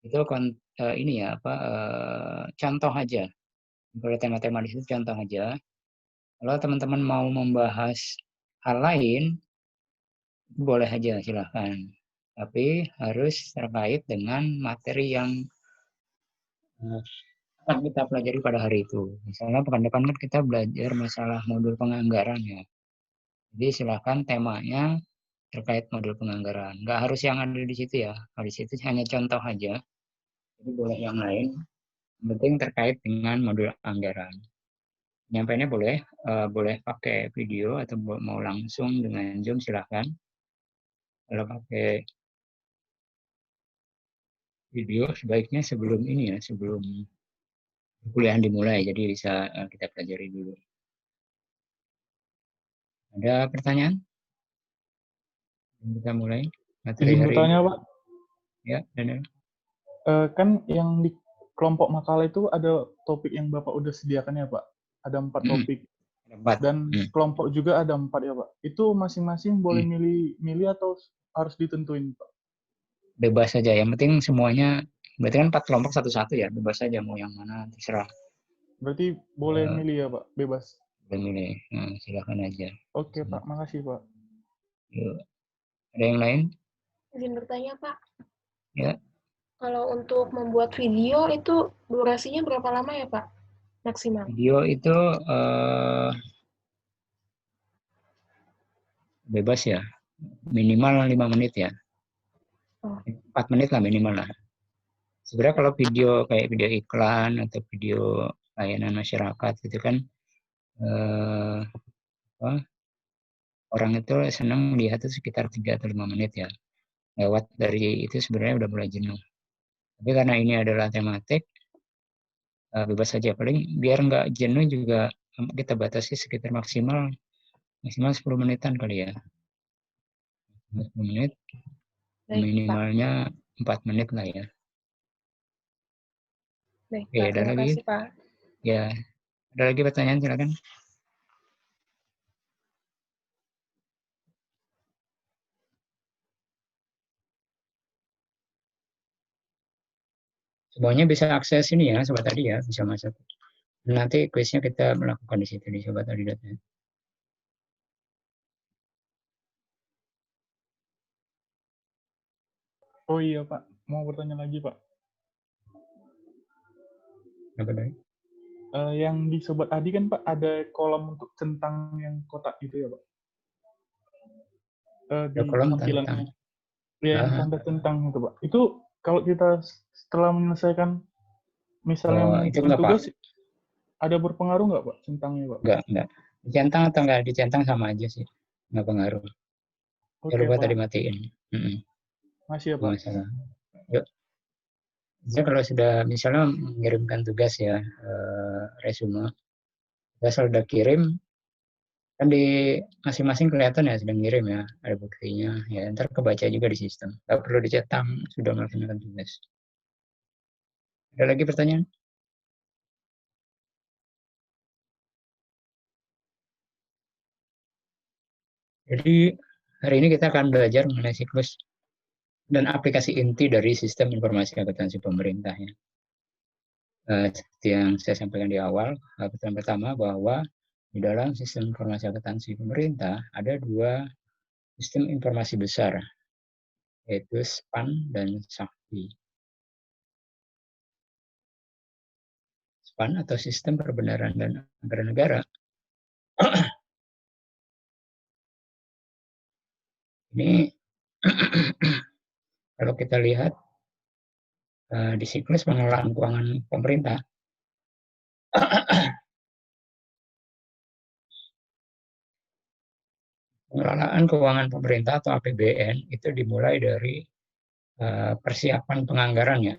Itu ini ya apa contoh aja. Kalau tema-tema di situ contoh aja. Kalau teman-teman mau membahas hal lain, boleh aja silahkan. Tapi harus terkait dengan materi yang akan kita pelajari pada hari itu. Misalnya pekan depan kan kita belajar masalah modul penganggaran ya. Jadi silahkan temanya terkait modul penganggaran. Nggak harus yang ada di situ ya. Kalau di situ hanya contoh aja. Jadi boleh yang lain. Yang penting terkait dengan modul anggaran. Nyampainya boleh pakai video atau mau langsung dengan Zoom silahkan. Kalau pakai video sebaiknya sebelum ini ya, sebelum kuliah dimulai. Jadi bisa kita pelajari dulu. Ada pertanyaan? Kita mulai materi Izin hari ini. bertanya, Pak. Ya, Daniel. Kan yang di kelompok makalah itu ada topik yang Bapak udah sediakan ya, Pak? Ada 4 topik. Dapat. Dan kelompok juga ada 4 ya, Pak? Itu masing-masing boleh milih atau harus ditentuin, Pak? Bebas saja. Yang penting semuanya, berarti kan 4 kelompok satu-satu ya. Bebas saja mau yang mana, terserah. Berarti boleh milih ya, Pak? Bebas? Boleh milih. Nah, silakan aja. Oke, Pak. Makasih, Pak. Yuk. Ada yang lain? Izin bertanya, Pak. Ya. Kalau untuk membuat video itu durasinya berapa lama ya, Pak? Maksimal. Video itu bebas ya. Minimal 5 menit ya. 4 menit lah minimal lah. Sebenarnya kalau video kayak video iklan atau video layanan masyarakat itu kan orang itu senang lihat itu sekitar 3 atau 5 menit ya. Lewat dari itu sebenarnya udah mulai jenuh. Tapi karena ini adalah tematik, bebas saja. Paling biar nggak jenuh juga kita batasi sekitar maksimal 10 menitan kali ya. 10 menit, Baik, minimalnya 4 menit lah ya. Baik, Oke, Pak. ada Terima lagi? kasih, Pak. Ya, ada lagi pertanyaan silakan. Semuanya bisa akses ini ya, sobat tadi ya, bisa masuk. Nanti kuisnya kita melakukan di situ di sobat tadi.net. Oh iya, Pak. Mau bertanya lagi, Pak. Apa lagi? Yang di Sobat Adi kan, Pak, ada kolom untuk centang yang kotak gitu ya, Pak? Di kolom tampilannya. tentang. Ya, yang tanda centang itu, Pak. Itu kalau kita setelah menyelesaikan, misalnya Itu mengumpulkan nggak Pak? tugas, ada berpengaruh nggak, Pak, centangnya, Pak? Nggak. Dicentang atau nggak dicentang sama aja sih. Nggak pengaruh. Jangan Oke, lupa Pak. tadi matiin. Masih ya, Pak. Masalah. Yuk. Jadi kalau sudah misalnya mengirimkan tugas ya, resume, kita sudah kirim, kan di masing-masing kelihatan ya sedang ngirim ya, ada buktinya, ya ntar kebaca juga di sistem. Nggak perlu dicetak, sudah melaksanakan tugas. Ada lagi pertanyaan? Jadi hari ini kita akan belajar mengenai siklus dan aplikasi inti dari sistem informasi akuntansi pemerintah ya. Seperti yang saya sampaikan di awal, pertama bahwa di dalam sistem informasi akuntansi pemerintah ada 2 sistem informasi besar, yaitu SPAN dan SAKTI. SPAN atau Sistem Perbenaran dan Anggaran Negara ini kalau kita lihat di siklus pengelolaan keuangan pemerintah, pengelolaan keuangan pemerintah atau APBN itu dimulai dari persiapan penganggarannya.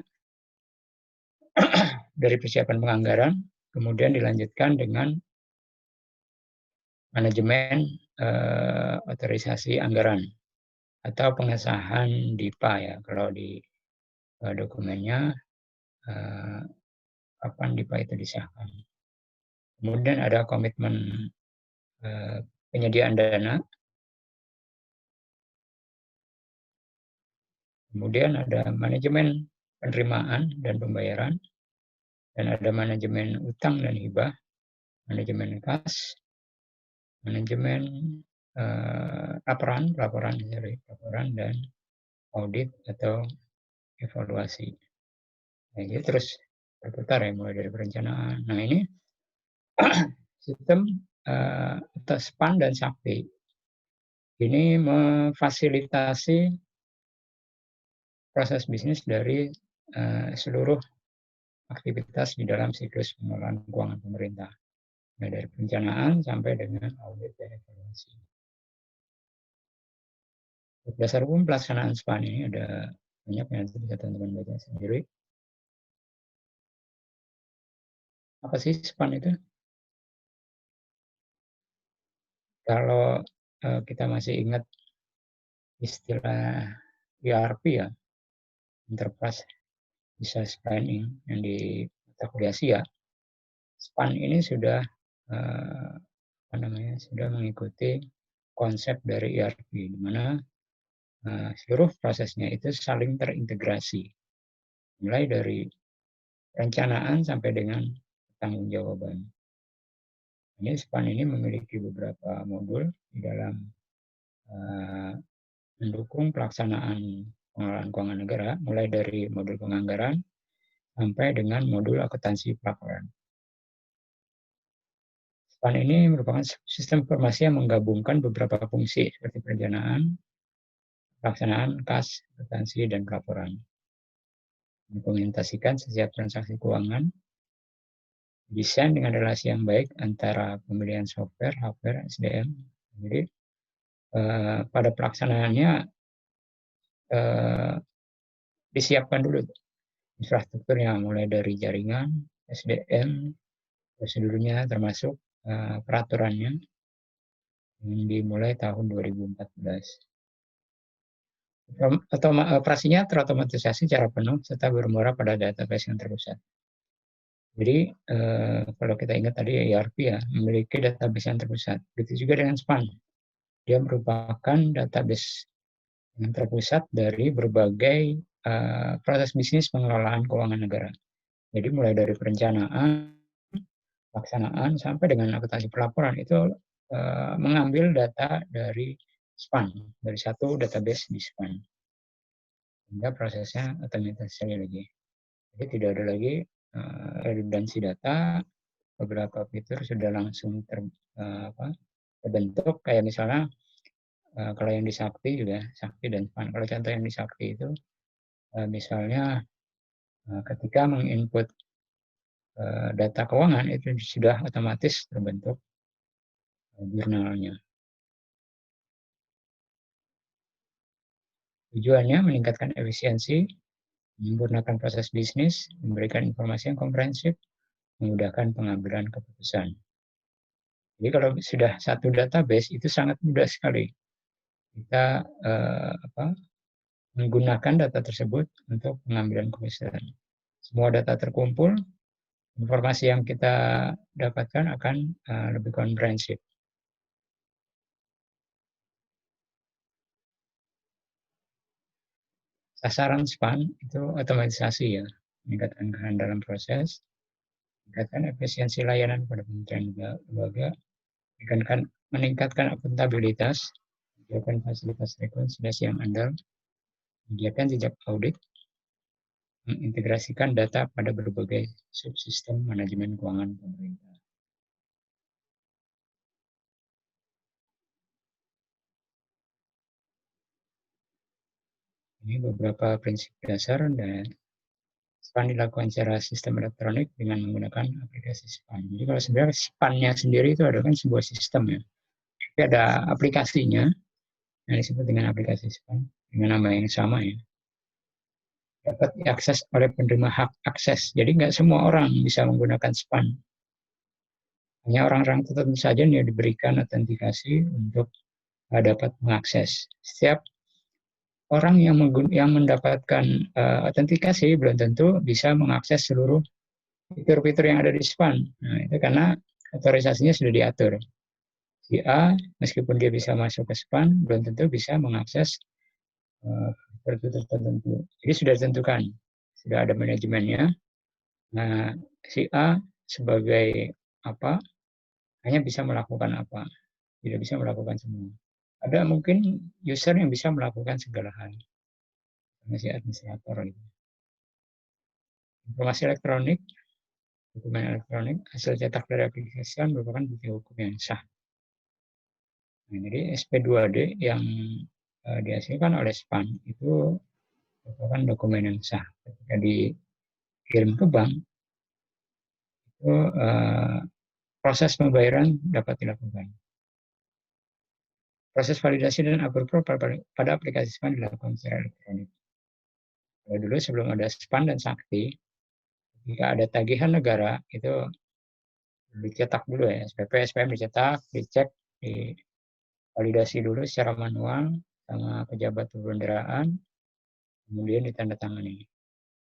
Dari persiapan penganggaran, kemudian dilanjutkan dengan manajemen otorisasi anggaran atau pengesahan DIPA ya. Kalau di dokumennya kapan DIPA itu disahkan. Kemudian ada komitmen penyediaan dana. Kemudian ada manajemen penerimaan dan pembayaran, dan ada manajemen utang dan hibah, manajemen kas, manajemen laporan dan audit atau evaluasi. Nah, ini terus berputar ya, mulai dari perencanaan. Nah, ini sistem atau SPAN dan SAKTI ini memfasilitasi proses bisnis dari seluruh aktivitas di dalam siklus pengelolaan keuangan pemerintah, mulai dari perencanaan sampai dengan audit dan evaluasi. Dasar umum pelaksanaan SPAN ini ada banyak yang nanti bisa teman-teman baca sendiri. Apa sih SPAN itu? Kalau kita masih ingat istilah ERP ya, Enterprise Resource Planning yang di mata kuliah SIA, SPAN ini sudah sudah mengikuti konsep dari ERP, di mana seluruh prosesnya itu saling terintegrasi, mulai dari perencanaan sampai dengan pertanggungjawaban. Ini SPAN ini memiliki beberapa modul di dalam mendukung pelaksanaan pengelolaan keuangan negara, mulai dari modul penganggaran sampai dengan modul akuntansi pelaporan. SPAN ini merupakan sistem informasi yang menggabungkan beberapa fungsi seperti perencanaan, pelaksanaan, kas, akuntansi, dan pelaporan. Mendokumentasikan setiap transaksi keuangan, desain dengan relasi yang baik antara pemilihan software, hardware, SDM. Jadi pada pelaksanaannya disiapkan dulu infrastrukturnya, mulai dari jaringan, SDM, prosedurnya termasuk peraturannya yang dimulai tahun 2014. Operasinya terotomatisasi secara penuh serta bermuara pada database yang terpusat. Jadi kalau kita ingat tadi ERP ya, memiliki database yang terpusat. Begitu juga dengan SPAN. Dia merupakan database yang terpusat dari berbagai proses bisnis pengelolaan keuangan negara. Jadi mulai dari perencanaan, pelaksanaan, sampai dengan akuntansi pelaporan itu mengambil data dari SPAN, dari satu database di SPAN. Sehingga prosesnya otomatis lagi. Jadi tidak ada lagi redundansi data, beberapa fitur sudah langsung terbentuk, kayak misalnya kalau yang di Sakti juga, Sakti dan SPAN. Kalau contoh yang di Sakti itu, misalnya ketika menginput data keuangan itu sudah otomatis terbentuk jurnalnya. Tujuannya meningkatkan efisiensi, menyempurnakan proses bisnis, memberikan informasi yang komprehensif, memudahkan pengambilan keputusan. Jadi kalau sudah satu database itu sangat mudah sekali kita menggunakan data tersebut untuk pengambilan keputusan. Semua data terkumpul, informasi yang kita dapatkan akan lebih komprehensif. Sasaran SPAN itu otomatisasi ya, meningkatkan kehandalan proses, meningkatkan efisiensi layanan pada kementerian lembaga, meningkatkan akuntabilitas, menyediakan fasilitas rekonsiliasi yang andal, menyediakan jejak audit, mengintegrasikan data pada berbagai subsistem manajemen keuangan pemerintah. Ini beberapa prinsip dasar dan SPAN dilakukan secara sistem elektronik dengan menggunakan aplikasi SPAN. Jadi kalau sebenarnya SPAN-nya sendiri itu adalah sebuah sistem ya. Tapi ada aplikasinya yang disebut dengan aplikasi SPAN dengan nama yang sama ya. Dapat diakses oleh penerima hak akses. Jadi nggak semua orang bisa menggunakan SPAN. Hanya orang-orang tertentu saja yang diberikan autentikasi untuk dapat mengakses. Setiap orang yang mendapatkan autentikasi belum tentu bisa mengakses seluruh fitur-fitur yang ada di SPAN. Nah, itu karena otorisasinya sudah diatur. Si A, meskipun dia bisa masuk ke SPAN, belum tentu bisa mengakses fitur-fitur tertentu. Jadi sudah ditentukan. sudah ada manajemennya. Nah, si A sebagai apa, hanya bisa melakukan apa, tidak bisa melakukan semua. Ada mungkin user yang bisa melakukan segala hal, si administrator itu. Informasi elektronik, dokumen elektronik, hasil cetak dari aplikasi merupakan bukti hukum yang sah. Nah, jadi SP2D yang dihasilkan oleh SPAN itu merupakan dokumen yang sah. Ketika dikirim ke bank, itu proses pembayaran dapat dilakukan. Proses validasi dan approval pada aplikasi SPAN dilakukan secara elektronik. Kalau dulu sebelum ada SPAN dan Sakti, jika ada tagihan negara itu dicetak dulu ya, SPP, SPM dicetak, dicek, divalidasi dulu secara manual sama pejabat perbendaharaan, kemudian ditandatangani.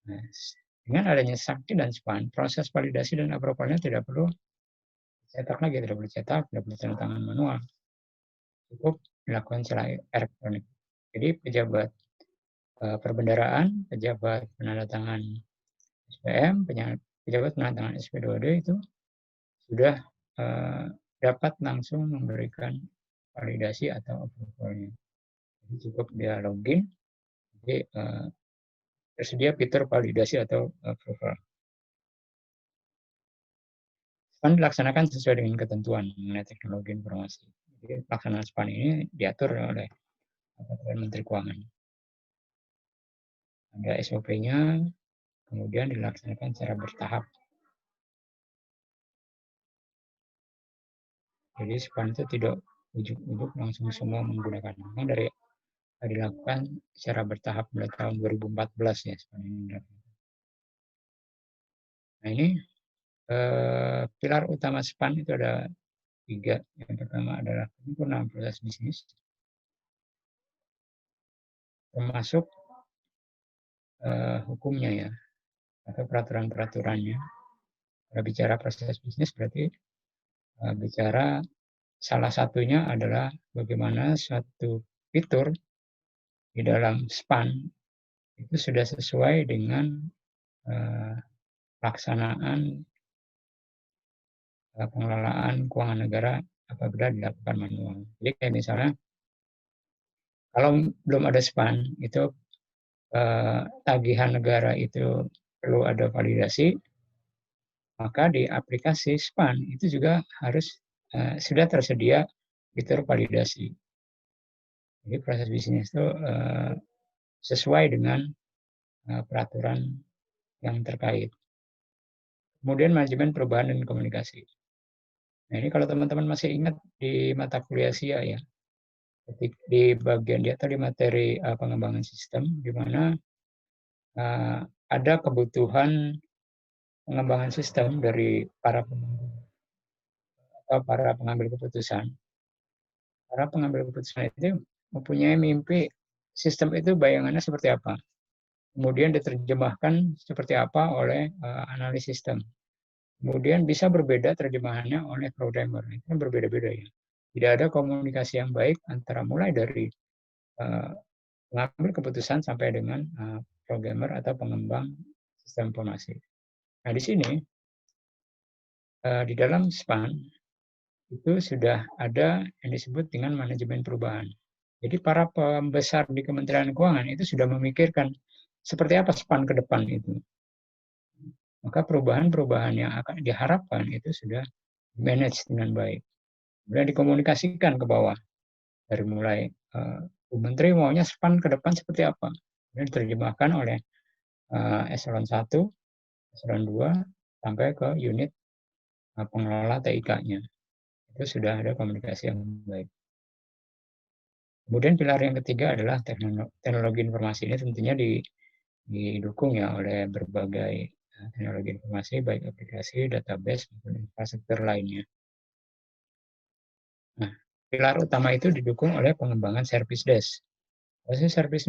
Nah, dengan adanya Sakti dan SPAN, proses validasi dan approvalnya tidak perlu cetak lagi, tidak perlu cetak, tidak perlu tanda tangan manual, cukup dilakukan secara elektronik. Jadi pejabat perbendaharaan, pejabat penandatangan SPM, pejabat penandatangan SP2D itu sudah dapat langsung memberikan validasi atau approval-nya. Jadi cukup dia login, jadi tersedia fitur validasi atau approval. SPAN dilaksanakan sesuai dengan ketentuan mengenai teknologi informasi. Jadi pelaksanaan SPAN ini diatur oleh Peraturan Menteri Keuangan. Ada SOP-nya, kemudian dilaksanakan secara bertahap. Jadi SPAN itu tidak ujuk-ujuk langsung semua menggunakan. Memang dari dilakukan secara bertahap mulai tahun 2014 ya SPAN ini dilakukan. Nah ini pilar utama SPAN itu ada 3. Yang pertama adalah penyempurnaan proses bisnis, termasuk hukumnya ya, atau peraturan-peraturannya. Kalau bicara proses bisnis berarti bicara salah satunya adalah bagaimana suatu fitur di dalam SPAN itu sudah sesuai dengan pelaksanaan pengelolaan keuangan negara apabila dilakukan manual. Jadi kayak misalnya kalau belum ada SPAN itu tagihan negara itu perlu ada validasi, maka di aplikasi SPAN itu juga harus sudah tersedia fitur validasi. Jadi proses bisnis itu sesuai dengan peraturan yang terkait. Kemudian manajemen perubahan dan komunikasi. Nah ini kalau teman-teman masih ingat di mata kuliah SIA ya, di bagian di atau di materi pengembangan sistem, di mana ada kebutuhan pengembangan sistem dari para pengambil keputusan. Para pengambil keputusan itu mempunyai mimpi sistem itu bayangannya seperti apa. Kemudian diterjemahkan seperti apa oleh analis sistem. Kemudian bisa berbeda terjemahannya oleh programmer. Itu kan berbeda-beda ya. Tidak ada komunikasi yang baik antara mulai dari pengambil keputusan sampai dengan programmer atau pengembang sistem informasi. Nah di sini di dalam SPAN itu sudah ada yang disebut dengan manajemen perubahan. Jadi para pembesar di Kementerian Keuangan itu sudah memikirkan seperti apa SPAN ke depan itu. Maka perubahan-perubahan yang akan diharapkan itu sudah manage dengan baik. Kemudian dikomunikasikan ke bawah. Dari mulai Menteri maunya SPAN ke depan seperti apa. Kemudian diterjemahkan oleh eselon 1, eselon 2, sampai ke unit pengelola TIK-nya. Itu sudah ada komunikasi yang baik. Kemudian pilar yang ketiga adalah teknologi informasi. Ini tentunya didukung ya oleh berbagai teknologi informasi, baik aplikasi, database, maupun infrastruktur lainnya. Nah, pilar utama itu didukung oleh pengembangan service desk. Maksudnya service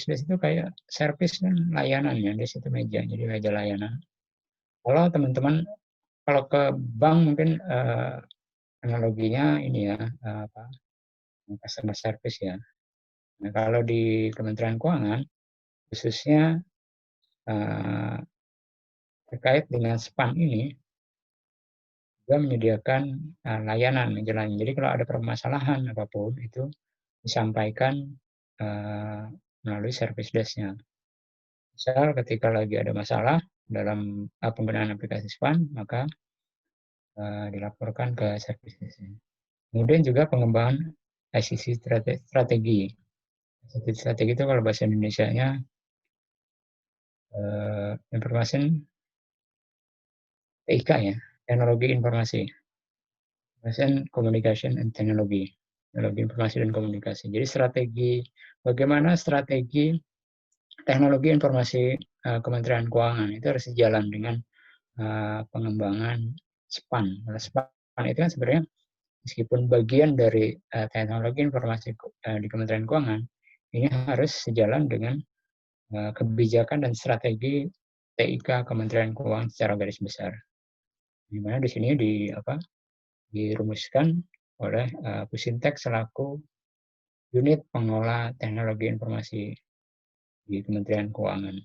desk itu kayak service dan layanan ya, di situ meja, jadi meja layanan. Kalau teman-teman, kalau ke bank mungkin analoginya ini ya, customer service ya. Nah, kalau di Kementerian Keuangan, khususnya terkait dengan SPAN ini juga menyediakan layanan menjalani. Jadi kalau ada permasalahan apapun itu disampaikan melalui service desk-nya. Misal ketika lagi ada masalah dalam penggunaan aplikasi SPAN, maka dilaporkan ke service desk-nya. Kemudian juga pengembangan ICT strategi. ICT strategi itu kalau bahasa Indonesianya information TIK ya, teknologi informasi. Information Communication and Technology. Teknologi informasi dan komunikasi. Jadi bagaimana strategi teknologi informasi Kementerian Keuangan itu harus sejalan dengan pengembangan SPAN. Nah, SPAN itu kan sebenarnya meskipun bagian dari teknologi informasi di Kementerian Keuangan, ini harus sejalan dengan kebijakan dan strategi TIK Kementerian Keuangan secara garis besar. Di mana di sini dirumuskan oleh Pusintek selaku unit pengelola teknologi informasi di Kementerian Keuangan.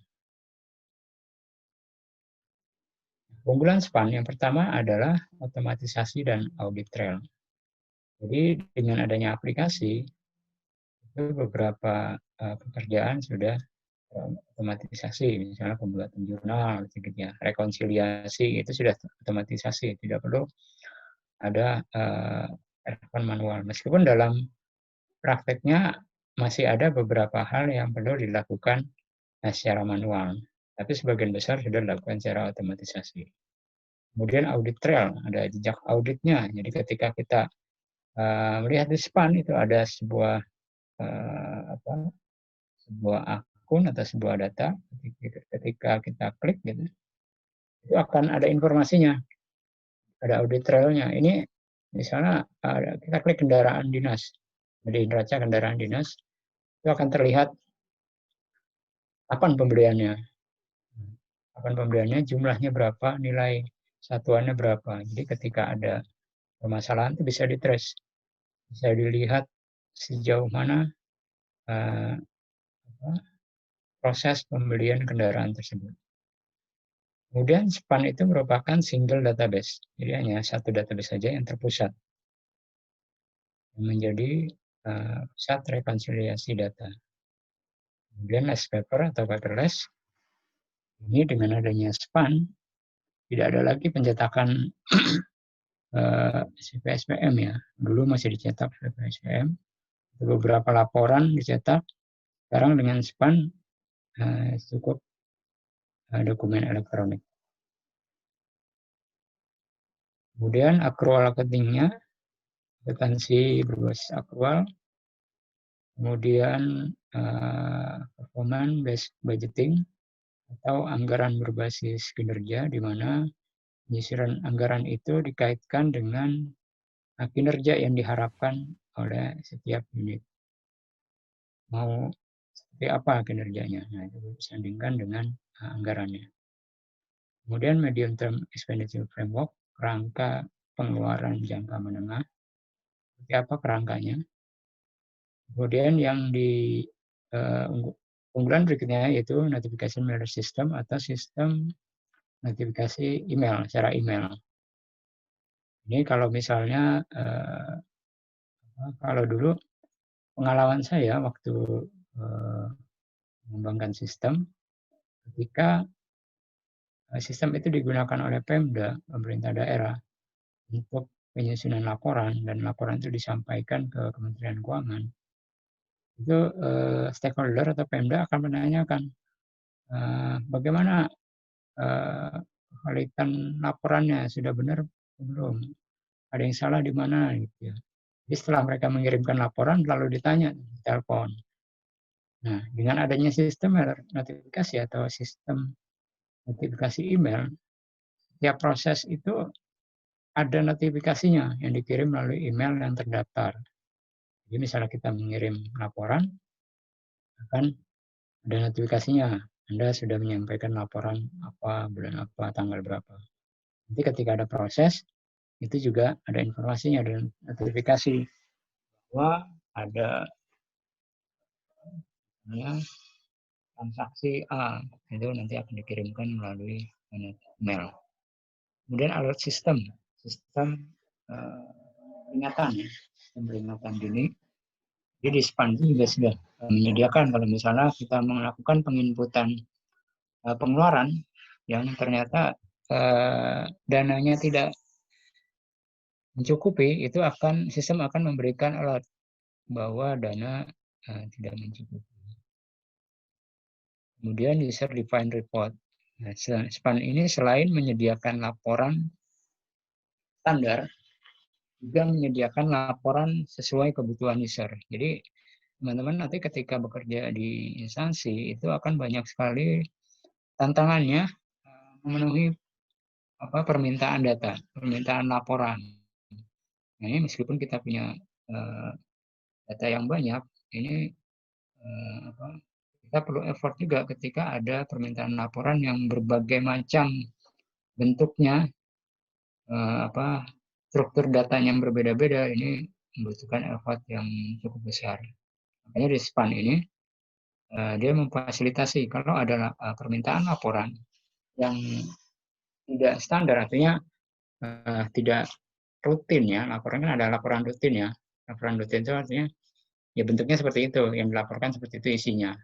Keunggulan SPAN yang pertama adalah otomatisasi dan audit trail. Jadi dengan adanya aplikasi, itu beberapa pekerjaan sudah otomatisasi, misalnya pembuatan jurnal, rekonsiliasi itu sudah otomatisasi, tidak perlu ada telepon manual. Meskipun dalam prakteknya masih ada beberapa hal yang perlu dilakukan secara manual, tapi sebagian besar sudah dilakukan secara otomatisasi. Kemudian audit trail, ada jejak auditnya. Jadi ketika kita melihat di SPAN itu ada sebuah akun atau sebuah data, ketika kita klik gitu, itu akan ada informasinya, ada audit trailnya. Ini misalnya kita klik kendaraan dinas, di neraca kendaraan dinas, itu akan terlihat kapan pembeliannya, jumlahnya berapa, nilai satuannya berapa. Jadi ketika ada permasalahan itu bisa di-trace, bisa dilihat sejauh mana proses pembelian kendaraan tersebut. Kemudian SPAN itu merupakan single database, jadi hanya satu database saja yang terpusat, yang menjadi pusat rekonsiliasi data. Kemudian less paper atau paperless, ini dengan adanya SPAN, tidak ada lagi pencetakan SPM ya. Dulu masih dicetak SPM, beberapa laporan dicetak, sekarang dengan SPAN cukup dokumen elektronik. Kemudian accrual accounting-nya, akuntansi berbasis accrual, kemudian performance based budgeting atau anggaran berbasis kinerja, di mana penyisiran anggaran itu dikaitkan dengan kinerja yang diharapkan oleh setiap unit. Mau seperti apa kinerjanya? Nah, itu disandingkan dengan anggarannya. Kemudian medium term expenditure framework, kerangka pengeluaran jangka menengah. Seperti apa kerangkanya? Kemudian yang di unggulan berikutnya yaitu notification mail system atau sistem notifikasi email, secara email. Ini kalau misalnya kalau dulu pengalaman saya waktu mengembangkan sistem, ketika sistem itu digunakan oleh Pemda, pemerintah daerah, untuk penyusunan laporan, dan laporan itu disampaikan ke Kementerian Keuangan, itu stakeholder atau Pemda akan menanyakan bagaimana validan laporannya, sudah benar belum, ada yang salah di mana gitu ya. Jadi setelah mereka mengirimkan laporan lalu ditanya di telepon. Nah, dengan adanya sistem notifikasi atau sistem notifikasi email, setiap proses itu ada notifikasinya yang dikirim melalui email yang terdaftar. Jadi misalnya kita mengirim laporan, akan ada notifikasinya. Anda sudah menyampaikan laporan apa, bulan apa, tanggal berapa. Nanti ketika ada proses, itu juga ada informasinya, ada notifikasi bahwa ada transaksi A, itu nanti akan dikirimkan melalui mail. Kemudian alert system peringatan, peringatan dini. Jadi di SPAN itu juga sudah menyediakan kalau misalnya kita melakukan penginputan pengeluaran yang ternyata dananya tidak mencukupi, itu sistem akan memberikan alert bahwa dana tidak mencukupi. Kemudian user defined report. Nah, SPAN ini selain menyediakan laporan standar, juga menyediakan laporan sesuai kebutuhan user. Jadi teman-teman nanti ketika bekerja di instansi itu akan banyak sekali tantangannya memenuhi permintaan data, permintaan laporan. Nah, ini meskipun kita punya data yang banyak, ini kita perlu effort juga ketika ada permintaan laporan yang berbagai macam bentuknya, struktur datanya yang berbeda-beda, ini membutuhkan effort yang cukup besar. Makanya di SPAN ini dia memfasilitasi kalau ada permintaan laporan yang tidak standar, artinya tidak rutin ya, laporan kan ada laporan rutin ya. Laporan rutin itu artinya ya bentuknya seperti itu, yang dilaporkan seperti itu isinya.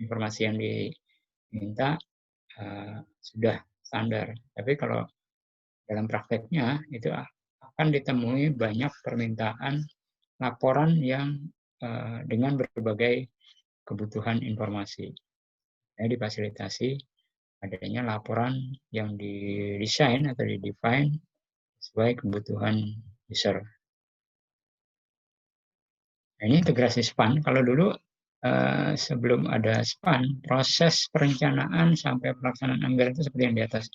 Informasi yang diminta sudah standar. Tapi kalau dalam prakteknya itu akan ditemui banyak permintaan laporan yang dengan berbagai kebutuhan informasi. Jadi difasilitasi adanya laporan yang didesain atau didefine sesuai kebutuhan user. Nah, ini integrasi SPAN. Kalau dulu sebelum ada SPAN, proses perencanaan sampai pelaksanaan anggaran itu seperti yang di atas.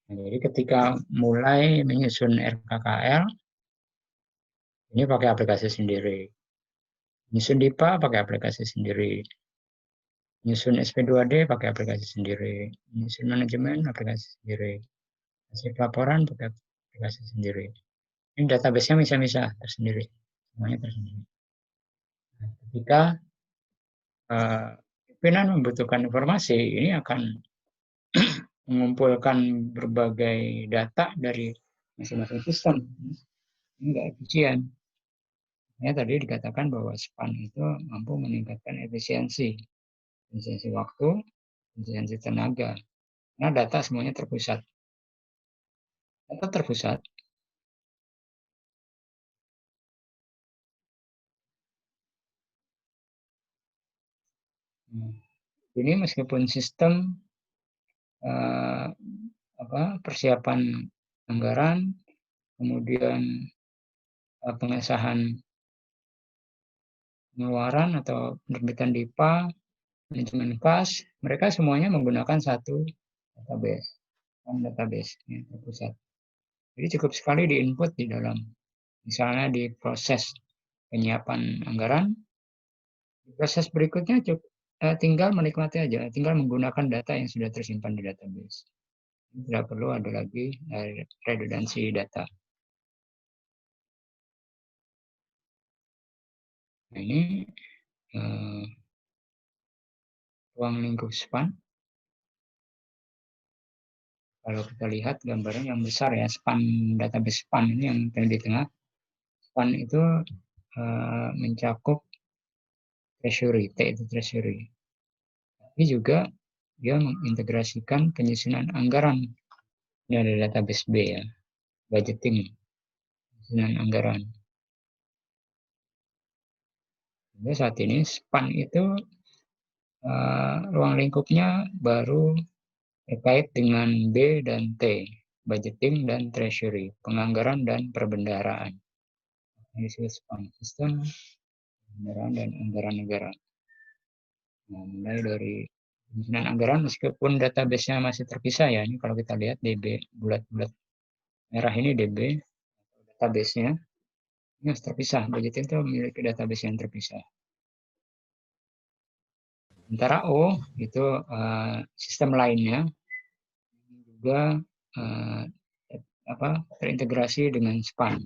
Nah, jadi ketika mulai menyusun RKKL, ini pakai aplikasi sendiri. Menyusun DIPA pakai aplikasi sendiri. Menyusun SP2D pakai aplikasi sendiri. Menyusun manajemen aplikasi sendiri. Hasil laporan pakai aplikasi sendiri. Ini database-nya bisa-bisa tersendiri. Semuanya tersendiri. Nah, ketika pimpinan membutuhkan informasi, ini akan mengumpulkan berbagai data dari masing-masing sistem. Ini nggak efisien. Ya, tadi dikatakan bahwa SPAN itu mampu meningkatkan efisiensi waktu, efisiensi tenaga. Karena data semuanya terpusat. Data terpusat. Ini meskipun sistem persiapan anggaran, kemudian pengesahan pengeluaran atau penerbitan DIPA, manajemen kas, mereka semuanya menggunakan satu database yang terpusat. Jadi cukup sekali di-input di dalam, misalnya di proses penyiapan anggaran, di proses berikutnya tinggal menikmati aja, tinggal menggunakan data yang sudah tersimpan di database. Tidak perlu ada lagi redundansi data. Nah, ini ruang lingkup SPAN. Kalau kita lihat gambaran yang besar ya, SPAN, database SPAN ini yang di tengah. SPAN itu mencakup treasury, T itu treasury. Tapi juga dia mengintegrasikan penyusunan anggaran. Ini ada database B ya, budgeting, penyusunan anggaran. Jadi saat ini SPAN itu ruang lingkupnya baru terkait dengan B dan T, budgeting dan treasury, penganggaran dan perbendaharaan. Ini disebut SPAN, sistem pembendaharaan dan anggaran negara. Nah, mulai dari penyusunan anggaran, meskipun database-nya masih terpisah ya, ini kalau kita lihat DB bulat-bulat merah ini DB database-nya, ini harus terpisah. Budgeting itu memiliki database yang terpisah. Sementara O itu sistem lainnya juga terintegrasi dengan SPAN.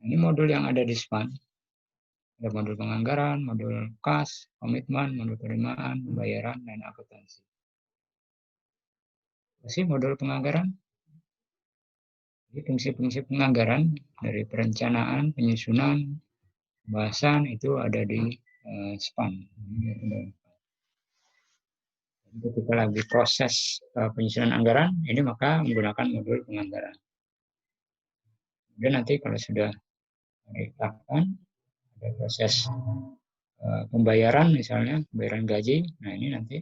Ini modul yang ada di SPAN. Ada modul penganggaran, modul kas, komitmen, modul penerimaan, pembayaran, dan akuntansi. Apa sih modul penganggaran? Jadi fungsi-fungsi penganggaran dari perencanaan, penyusunan, pembahasan itu ada di SPAN. Ketika lagi proses penyusunan anggaran, ini maka menggunakan modul penganggaran. Kemudian nanti kalau sudah ditetapkan, ada proses pembayaran misalnya, pembayaran gaji. Nah ini nanti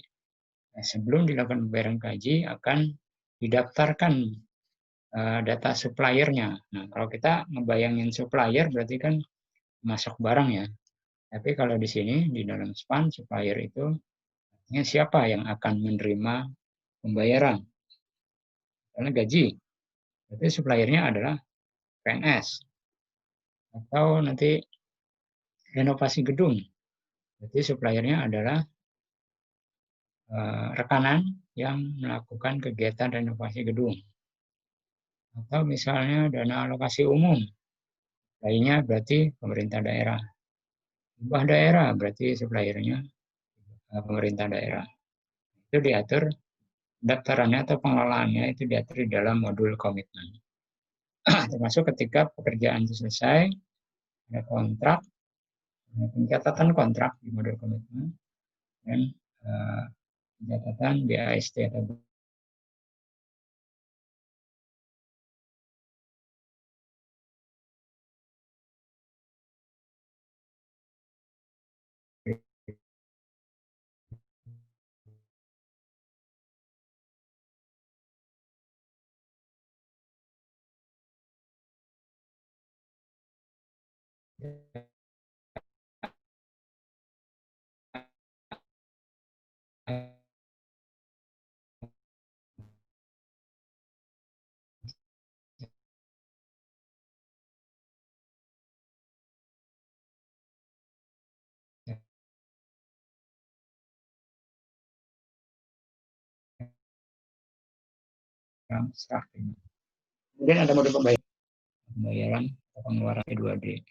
sebelum dilakukan pembayaran gaji akan didaftarkan data suppliernya. Nah kalau kita ngebayangin supplier berarti kan masuk barang ya. Tapi kalau di sini di dalam SPAN supplier itu siapa yang akan menerima pembayaran? Karena gaji, berarti suppliernya adalah PNS. Atau nanti renovasi gedung, berarti suppliernya adalah rekanan yang melakukan kegiatan renovasi gedung. Atau misalnya dana alokasi umum, lainnya berarti pemerintah daerah. Upah daerah berarti suppliernya pemerintah daerah. Itu diatur daftarannya atau pengelolaannya itu diatur di dalam modul komitmen. Termasuk ketika pekerjaan itu selesai, ada kontrak, pencatatan kontrak di modul komitmen, dan pencatatan BAST atau struktur. Kemudian ada modul pembayaran atau pengeluaran P2D.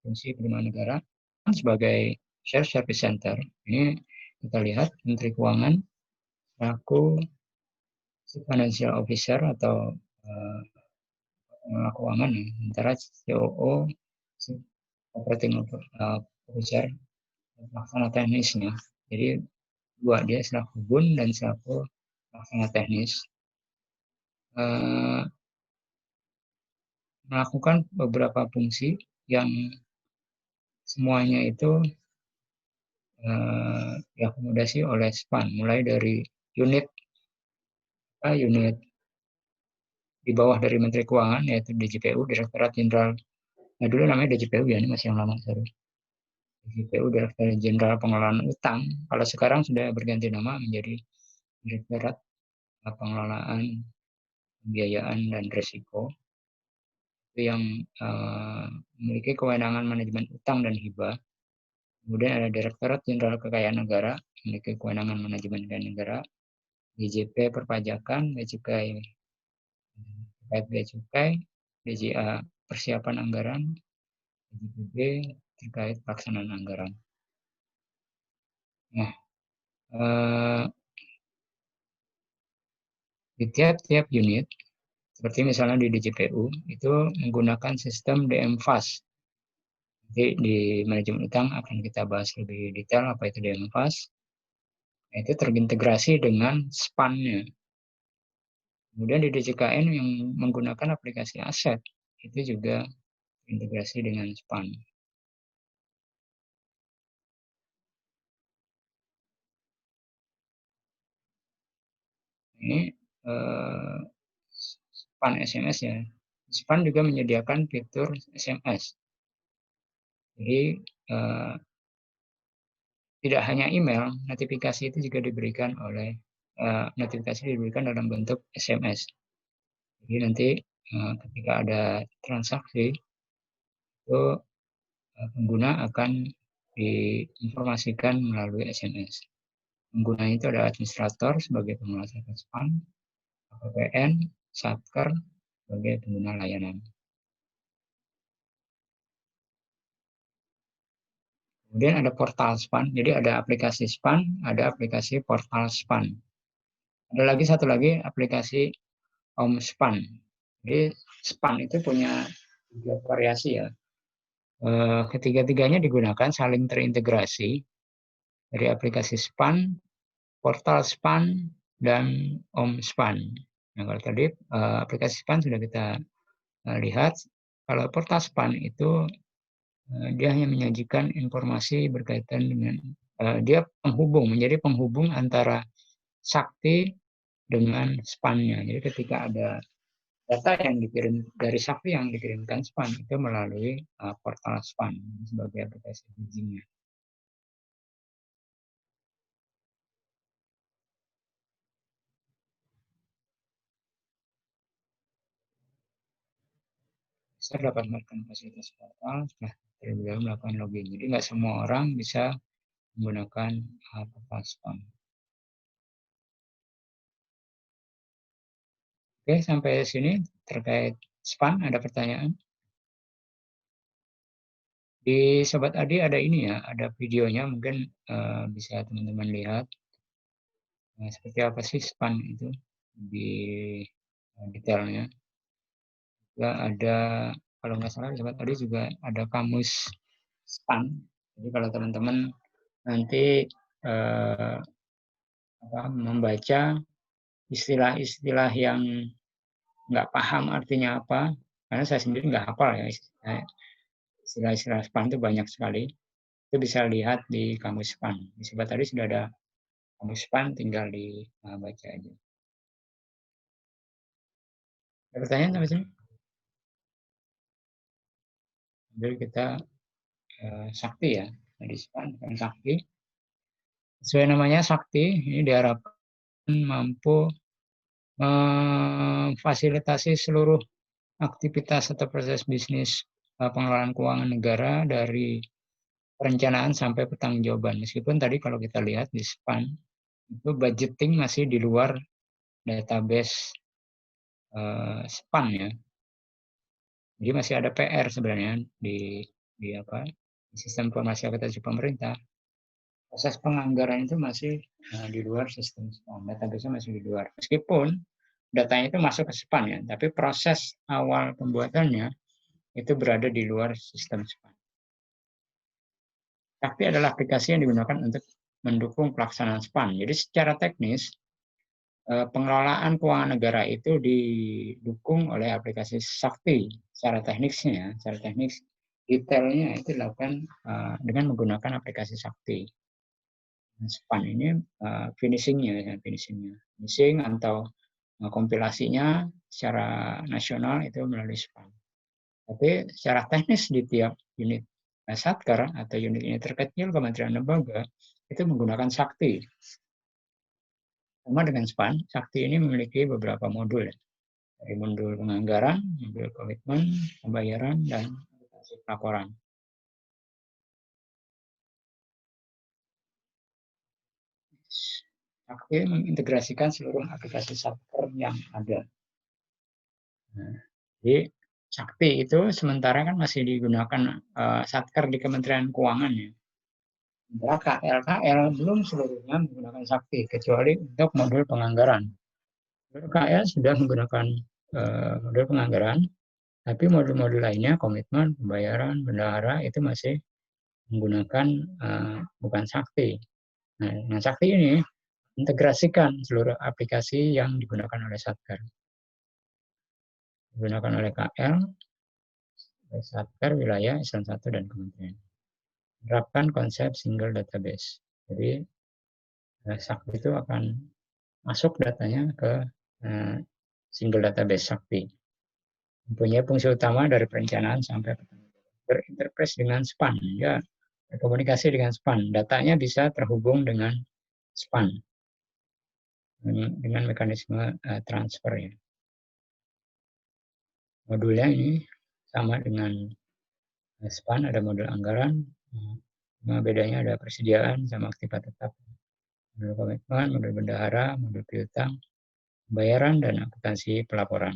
Fungsi penerimaan negara sebagai shared service center. Ini kita lihat Menteri Keuangan selaku financial officer atau pengelola keuangan ya, antara COO, operating officer, pelaksana teknisnya. Jadi dua, dia selaku BUN dan selaku pelaksana teknis. Melakukan beberapa fungsi yang semuanya itu diakomodasi oleh SPAN, mulai dari unit di bawah dari Menteri Keuangan, yaitu DJPU, Direktorat Jenderal, nah dulu namanya DJPU ya, ini masih yang lama, sorry. DJPU, Direktorat Jenderal Pengelolaan Utang, kalau sekarang sudah berganti nama menjadi Direktorat Pengelolaan Pembiayaan dan Risiko, itu yang memiliki kewenangan manajemen utang dan hibah. Kemudian ada Direktorat Jenderal Kekayaan Negara, memiliki kewenangan manajemen kekayaan negara, DJP Perpajakan, Bea Cukai, terkait Bea Cukai, DJA Persiapan Anggaran, DJPB terkait pelaksanaan anggaran. Nah, di tiap-tiap unit, seperti misalnya di DJPU, itu menggunakan sistem DMFAS. Nanti di manajemen utang akan kita bahas lebih detail apa itu DMFAS. Nah, itu terintegrasi dengan SPAN-nya. Kemudian di DJKN yang menggunakan aplikasi aset, itu juga integrasi dengan SPAN. Ini SPAN SMS ya. SPAN juga menyediakan fitur SMS. Jadi tidak hanya email, notifikasi itu juga diberikan dalam bentuk SMS. Jadi nanti ketika ada transaksi itu pengguna akan diinformasikan melalui SMS. Pengguna itu ada administrator sebagai pengelola server SPAN, VPN, Satker sebagai pengguna layanan. Kemudian ada portal SPAN, jadi ada aplikasi SPAN, ada aplikasi portal SPAN. Ada lagi satu lagi aplikasi OmSPAN. Jadi SPAN itu punya 3 variasi ya. Ketiga-tiganya digunakan saling terintegrasi dari aplikasi SPAN, portal SPAN, dan OmSPAN. Nah, kalau tadi aplikasi SPAN sudah kita lihat, kalau portal SPAN itu dia hanya menyajikan informasi berkaitan dengan dia menjadi penghubung antara Sakti dengan SPAN-nya. Jadi ketika ada data yang dikirim dari Sakti yang dikirimkan SPAN itu melalui portal SPAN sebagai aplikasi bridging-nya. Saya dapat melakukan fasilitas portal setelah terlebih dahulu melakukan login. Jadi nggak semua orang bisa menggunakan portal SPAN. Oke, sampai sini terkait SPAN ada pertanyaan? Di Sobat Adi ada ini ya, ada videonya mungkin bisa teman-teman lihat. Nah, seperti apa sih SPAN itu di detailnya. Juga ada, kalau nggak salah Sobat Adi juga ada kamus SPAN. Jadi kalau teman-teman nanti membaca istilah-istilah yang nggak paham artinya apa, karena saya sendiri nggak hafal ya istilah-istilah SPAN itu banyak sekali. Itu bisa lihat di kamus SPAN. Di Sobat tadi sudah ada kamus SPAN, tinggal dibaca aja. Ada pertanyaan sampai sini? Jadi kita Sakti ya, dari SPAN dan Sakti. Sesuai namanya Sakti, ini diharapkan mampu memfasilitasi seluruh aktivitas atau proses bisnis pengelolaan keuangan negara dari perencanaan sampai pertanggungjawaban. Meskipun tadi kalau kita lihat di SPAN itu budgeting masih di luar database SPAN ya. Jadi masih ada PR sebenarnya di sistem informasi akuntansi pemerintah. Proses penganggaran itu masih di luar sistem SPAN, database-nya masih di luar. Meskipun datanya itu masuk ke SPAN ya, tapi proses awal pembuatannya itu berada di luar sistem SPAN. Sakti adalah aplikasi yang digunakan untuk mendukung pelaksanaan SPAN. Jadi secara teknis, pengelolaan keuangan negara itu didukung oleh aplikasi Sakti. Secara teknisnya, secara teknis detailnya itu dilakukan dengan menggunakan aplikasi Sakti. SPAN ini finishing atau kompilasinya secara nasional itu melalui SPAN. Tapi secara teknis di tiap unit Satker atau unit terkecil Kementerian Lembaga itu menggunakan Sakti. Sama dengan SPAN, Sakti ini memiliki beberapa modul, dari modul penganggaran, modul komitmen, pembayaran, dan aplikasi pelaporan. Sakti mengintegrasikan seluruh aplikasi Satker yang ada. Nah, jadi Sakti itu sementara kan masih digunakan Satker di Kementerian Keuangan ya. KL belum seluruhnya menggunakan Sakti kecuali untuk modul penganggaran. KL sudah menggunakan modul penganggaran, tapi modul-modul lainnya komitmen, pembayaran, bendahara itu masih menggunakan bukan Sakti. Nah, Sakti ini integrasikan seluruh aplikasi yang digunakan oleh Satker. Digunakan oleh KL, Satker, wilayah, Eselon 1, dan kementerian. Menerapkan konsep single database. Jadi Sakti itu akan masuk datanya ke single database Sakti. Mempunyai fungsi utama dari perencanaan sampai berinterface dengan SPAN. Ya, berkomunikasi dengan SPAN. Datanya bisa terhubung dengan SPAN dengan mekanisme transfer ya. Modulnya ini sama dengan SPAN, ada modul anggaran. Cuma bedanya ada persediaan sama aktiva tetap. Modul komitmen, modul bendahara, modul piutang, pembayaran, dan akuntansi pelaporan.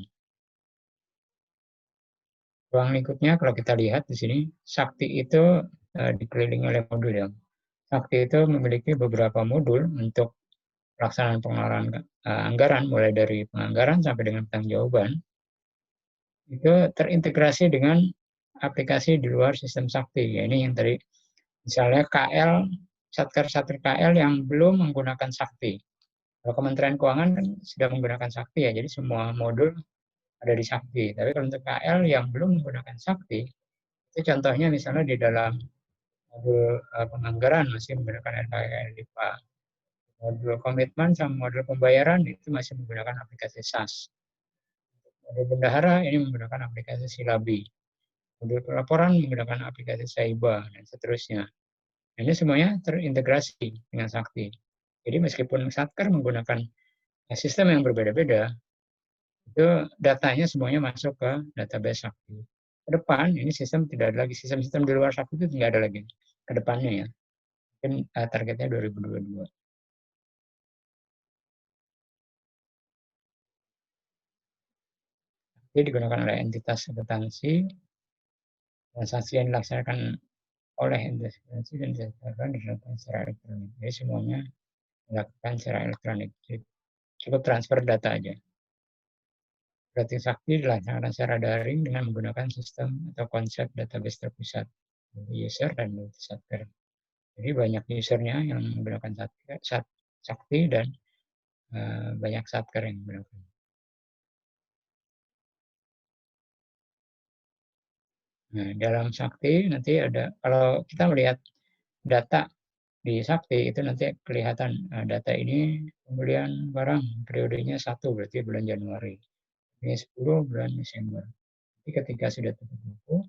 Ruang lingkupnya kalau kita lihat di sini, Sakti itu dikelilingi oleh modul ya. Sakti itu memiliki beberapa modul untuk pelaksanaan pengelolaan anggaran, mulai dari penganggaran sampai dengan pertanggungjawaban. Itu terintegrasi dengan aplikasi di luar sistem Sakti. Ya, ini yang tadi misalnya KL, Satker KL yang belum menggunakan Sakti. Kalau Kementerian Keuangan kan sudah menggunakan Sakti ya, jadi semua modul ada di Sakti. Tapi kalau untuk KL yang belum menggunakan Sakti, itu contohnya misalnya di dalam modul penganggaran masih menggunakan RKL IPA. Modul komitmen sama modul pembayaran itu masih menggunakan aplikasi SAS. Modul bendahara ini menggunakan aplikasi Silabi. Modul pelaporan menggunakan aplikasi Saiba, dan seterusnya. Ini semuanya terintegrasi dengan Sakti. Jadi meskipun Satker menggunakan sistem yang berbeda-beda, itu datanya semuanya masuk ke database Sakti. Ke depan, ini sistem tidak ada lagi. Sistem-sistem di luar Sakti itu tidak ada lagi. Ke depannya ya. Mungkin targetnya 2022. Jadi digunakan oleh entitas akuntansi, transaksi yang dilaksanakan oleh entitas akuntansi dan dilakukan secara elektronik. Jadi semuanya dilakukan secara elektronik. Jadi cukup transfer data aja. Berarti Sakti dilaksanakan secara daring dengan menggunakan sistem atau konsep database terpusat, user dan multi-satker. Jadi banyak usernya yang menggunakan Sakti dan banyak satker yang menggunakan. Nah, dalam Sakti nanti ada, kalau kita melihat data di Sakti itu nanti kelihatan data ini pembelian barang periodenya 1 berarti bulan Januari. Ini 10 bulan Desember. Jadi ketika sudah tutup buku,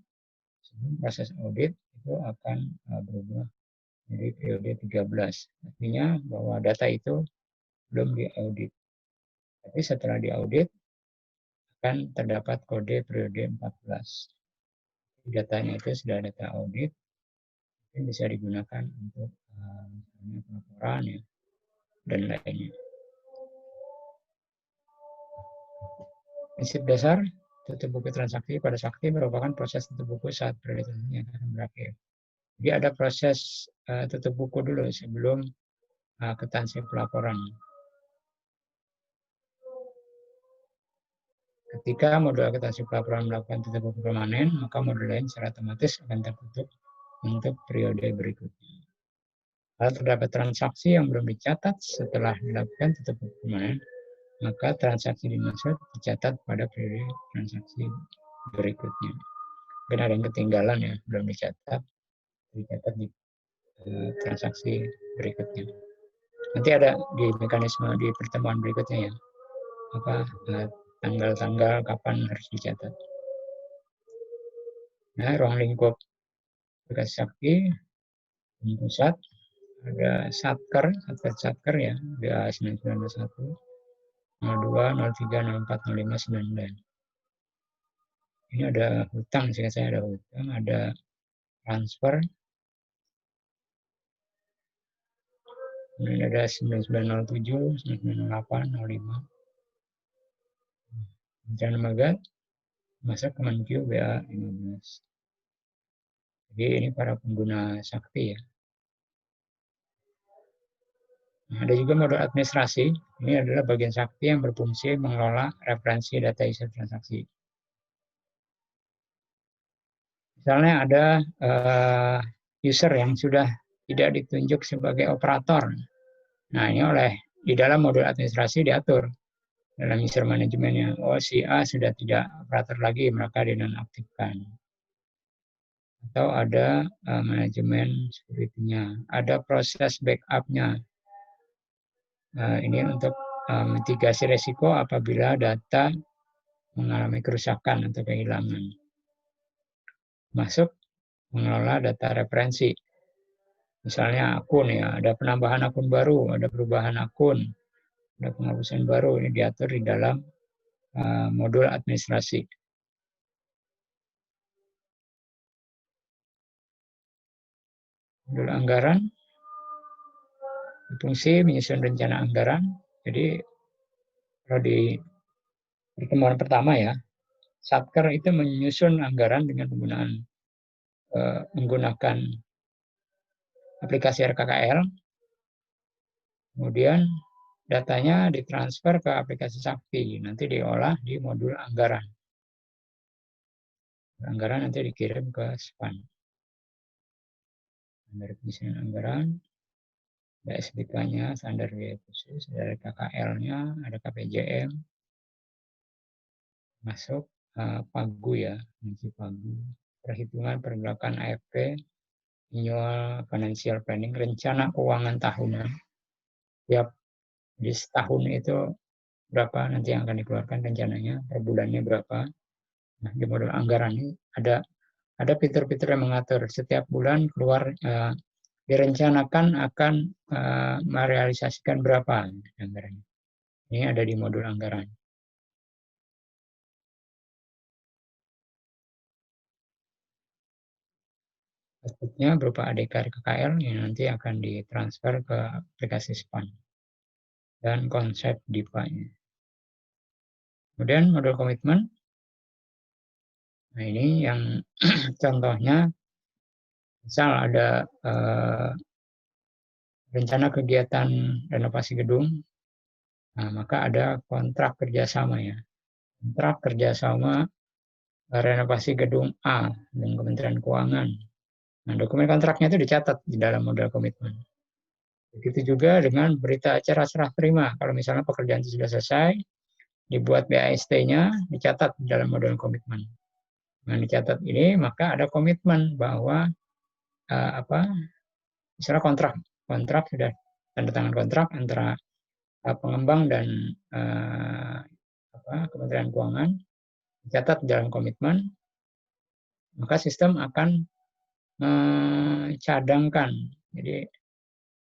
sebelum proses audit itu akan berubah jadi periode 13. Artinya bahwa data itu belum diaudit. Tapi setelah diaudit akan terdapat kode periode 14. Datanya itu sudah data audit, mungkin bisa digunakan untuk pelaporan ya, dan lainnya. Prinsip dasar tutup buku transaksi pada Sakti merupakan proses tutup buku saat periode yang akan berakhir. Jadi ada proses tutup buku dulu sebelum akuntansi pelaporan. Ketika modul akuntansi pelaporan melakukan tutup buku permanen, maka modul lain secara otomatis akan tertutup untuk periode berikutnya. Kalau terdapat transaksi yang belum dicatat setelah dilakukan tutup buku permanen, maka transaksi dimaksud dicatat pada periode transaksi berikutnya. Mungkin ada yang ketinggalan ya, belum dicatat di transaksi berikutnya. Nanti ada di mekanisme di pertemuan berikutnya ya, apa tanggal-tanggal kapan harus dicatat. Nah, ruang lingkup aplikasi Sakti pusat ada satker ya, ada 991, 02, 03, 04, 05, 99. Ini ada hutang, sehingga saya ada hutang, ada transfer, kemudian ada 9907, 9908, 05. Kementerian Lembaga masuk Kemenkyu BA 15. Jadi ini para pengguna Sakti ya. Nah, ada juga modul administrasi. Ini adalah bagian Sakti yang berfungsi mengelola referensi data user transaksi. Misalnya ada user yang sudah tidak ditunjuk sebagai operator. Nah, ini di dalam modul administrasi diatur dalam user manajemennya. Oh, si A sudah tidak operator lagi, maka dinonaktifkan. Atau ada manajemen security-nya. Ada proses backup-nya. Ini untuk mitigasi resiko apabila data mengalami kerusakan atau kehilangan. Masuk mengelola data referensi. Misalnya akun ya, ada penambahan akun baru, ada perubahan akun, ada penghapusan baru, ini diatur di dalam modul administrasi. Modul anggaran, fungsi menyusun rencana anggaran. Jadi kalau di pertemuan pertama ya, Satker itu menyusun anggaran dengan menggunakan aplikasi RKKL, kemudian datanya ditransfer ke aplikasi Sakti, nanti diolah di modul anggaran. Anggaran nanti dikirim ke SPAN. Dari penyusunan anggaran, ada SBK-nya, standar biaya khusus, ada KKL-nya, ada KPJM, masuk PAGU ya, PAGU, perhitungan pergerakan AFP, annual financial planning, rencana keuangan tahunan. Tiap di setahun itu berapa nanti yang akan dikeluarkan rencananya, per bulannya berapa. Nah, di modul anggaran ini ada fitur-fitur yang mengatur setiap bulan keluar direncanakan akan merealisasikan berapa anggarannya. Ini ada di modul anggaran. Outputnya berupa ADK KKL yang nanti akan ditransfer ke aplikasi SPAN dan konsep DIPA-nya. Kemudian modul komitmen. Nah ini yang contohnya, misal ada rencana kegiatan renovasi gedung, nah maka ada kontrak kerjasama ya. Kontrak kerjasama renovasi gedung A dengan Kementerian Keuangan. Nah, dokumen kontraknya itu dicatat di dalam modal komitmen. Begitu juga dengan berita acara serah terima. Kalau misalnya pekerjaan itu sudah selesai, dibuat BAST-nya, dicatat di dalam modal komitmen. Nah, dicatat ini maka ada komitmen bahwa misalnya kontrak sudah tanda tangan kontrak antara pengembang dan Kementerian Keuangan, dicatat di dalam komitmen, maka sistem akan mencadangkan. Jadi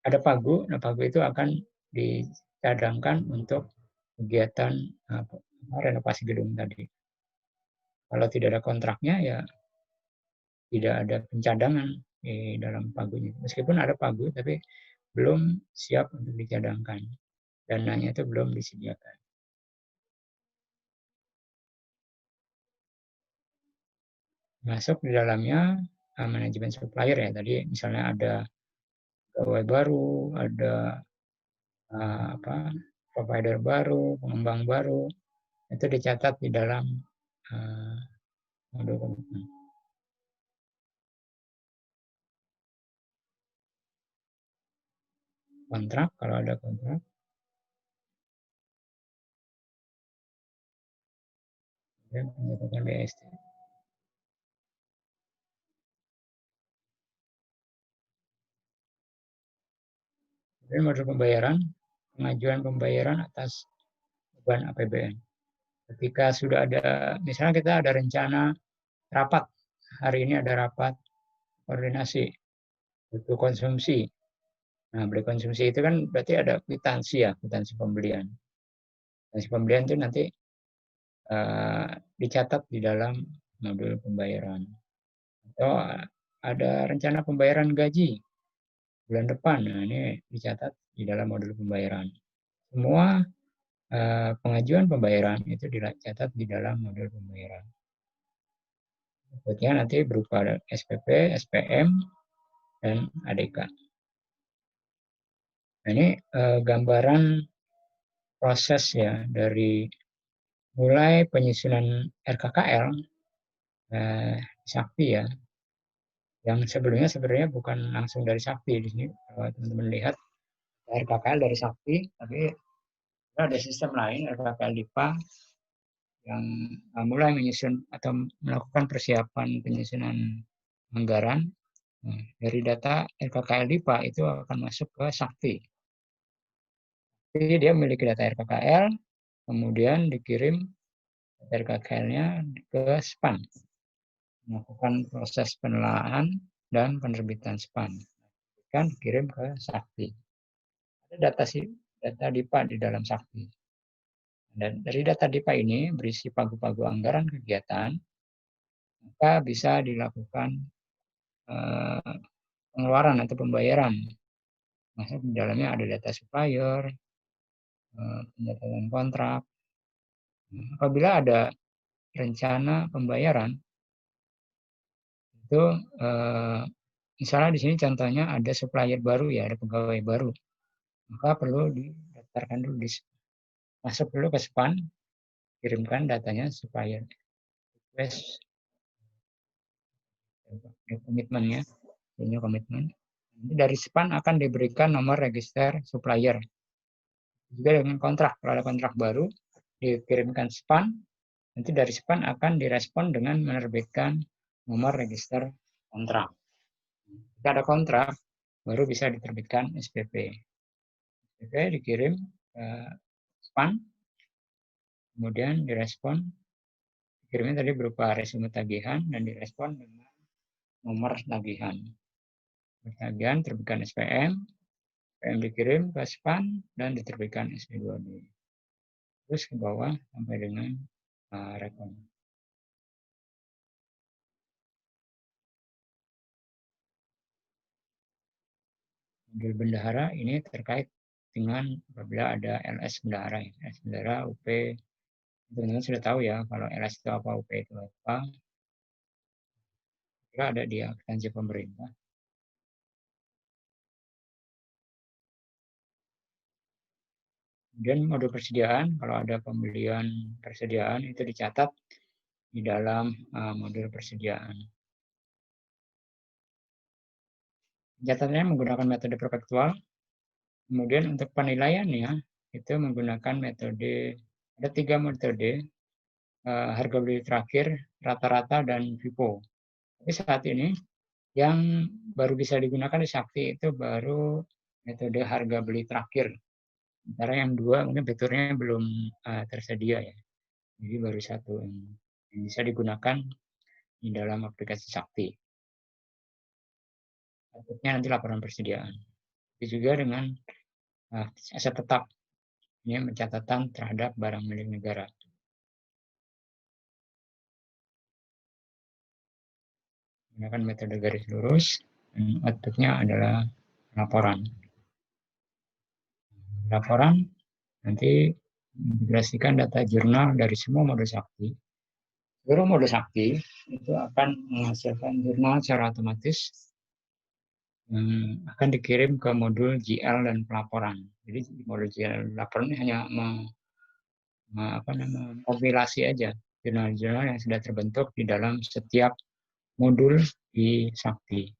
ada pagu, nah pagu itu akan dicadangkan untuk kegiatan renovasi gedung tadi. Kalau tidak ada kontraknya ya tidak ada pencadangan di dalam pagunya. Meskipun ada pagu tapi belum siap untuk dicadangkan. Dananya itu belum disediakan. Masuk di dalamnya manajemen supplier ya. Tadi misalnya ada pegawai baru, ada provider baru, pengembang baru, itu dicatat di dalam modul komitmen. Kontrak, kalau ada kontrak, dan penyebabkan BST. Kemudian modul pembayaran, pengajuan pembayaran atas beban APBN. Ketika sudah ada, misalnya kita ada rencana rapat, hari ini ada rapat koordinasi butuh konsumsi. Nah, beli konsumsi itu kan berarti ada kwitansi ya, kwitansi pembelian. Kwitansi pembelian itu nanti dicatat di dalam modul pembayaran. Atau ada rencana pembayaran gaji bulan depan, nah ini dicatat di dalam modul pembayaran. Semua pengajuan pembayaran itu dicatat di dalam modul pembayaran. Berikutnya nanti berupa SPP, SPM, dan ADK. Nah, ini gambaran proses ya dari mulai penyusunan RKKL Sakti ya, yang sebelumnya sebenarnya bukan langsung dari Sakti. Di sini teman-teman lihat RKKL dari Sakti, tapi ada sistem lain RKKL DIPA yang mulai menyusun atau melakukan persiapan penyusunan anggaran. Nah, dari data RKKL DIPA itu akan masuk ke Sakti. Jadi dia memiliki data RKKL, kemudian dikirim RKKL-nya ke SPAN, melakukan proses penelaahan dan penerbitan SPAN, kan kirim ke Sakti. Ada data DIPA di dalam Sakti. Dan dari data DIPA ini berisi pagu-pagu anggaran kegiatan, maka bisa dilakukan pengeluaran atau pembayaran. Masuk di dalamnya ada data supplier, pencatatan kontrak. Apabila ada rencana pembayaran, itu misalnya di sini contohnya ada supplier baru ya, ada pegawai baru, maka perlu didaftarkan dulu, masuk dulu ke SPAN, kirimkan datanya supplier request, komitmennya, ini komitmen. Nanti dari SPAN akan diberikan nomor register supplier. Juga dengan kontrak, kalau ada kontrak baru dikirimkan SPAN, nanti dari SPAN akan direspon dengan menerbitkan nomor register kontrak. Jika ada kontrak, baru bisa diterbitkan SPP. SPP dikirim ke SPAN, kemudian direspon, dikirimnya tadi berupa resume tagihan dan direspon dengan nomor tagihan. Tagihan terbitkan SPM, SPM dikirim ke SPAN dan diterbitkan SP2D. Terus ke bawah sampai dengan rekon. Modul bendahara ini terkait dengan apabila ada LS bendahara. LS bendahara, UP, teman-teman sudah tahu ya kalau LS itu apa, UP itu apa. Kira ada di akuntansi pemerintah. Kemudian modul persediaan, kalau ada pembelian persediaan itu dicatat di dalam modul persediaan. Catatannya menggunakan metode perpektual. Kemudian untuk penilaiannya itu menggunakan metode, ada 3 metode, harga beli terakhir, rata-rata, dan FIFO. Tapi saat ini yang baru bisa digunakan di Sakti itu baru metode harga beli terakhir. Sementara yang 2 mungkin fiturnya belum tersedia ya. Jadi baru 1 yang bisa digunakan di dalam aplikasi Sakti. Outputnya nanti laporan persediaan. Itu juga dengan aset tetap, ini pencatatan terhadap barang milik negara. Menggunakan metode garis lurus, dan outputnya adalah laporan. Laporan nanti mengintegrasikan data jurnal dari semua modul Sakti. Seluruh modul Sakti itu akan menghasilkan jurnal secara otomatis yang akan dikirim ke modul GL dan pelaporan. Jadi modul GL dan pelaporan ini hanya kompilasi aja jurnal-jurnal yang sudah terbentuk di dalam setiap modul di Sakti.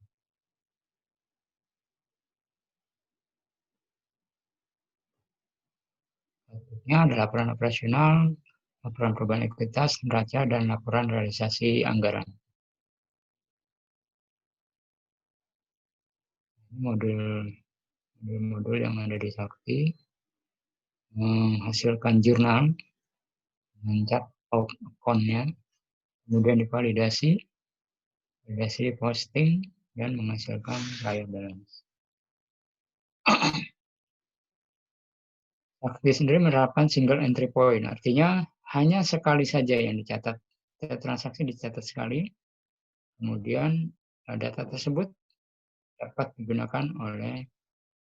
Ini ada laporan operasional, laporan perubahan ekuitas, neraca, dan laporan realisasi anggaran. Modul-modul yang ada di Sakti menghasilkan jurnal, mencat akunnya, kemudian divalidasi, posting, dan menghasilkan trial balance. Sakti sendiri menerapkan single entry point, artinya hanya sekali saja yang dicatat. Transaksi dicatat sekali, kemudian data tersebut dapat digunakan oleh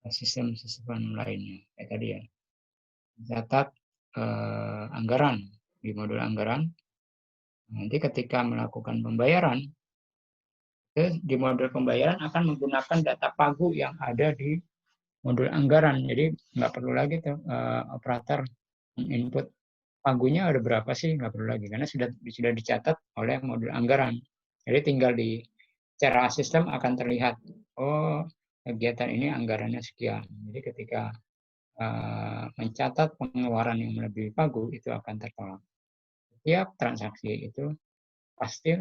sistem-sistem lainnya. Kayak tadi ya, catat anggaran di modul anggaran. Nanti ketika melakukan pembayaran, di modul pembayaran akan menggunakan data pagu yang ada di modul anggaran. Jadi nggak perlu lagi tuh operator input pagunya ada berapa sih, nggak perlu lagi karena sudah dicatat oleh modul anggaran. Jadi tinggal di secara sistem akan terlihat, oh kegiatan ini anggarannya sekian. Jadi ketika mencatat pengeluaran yang melebihi pagu itu akan tertolak. Setiap transaksi itu pasti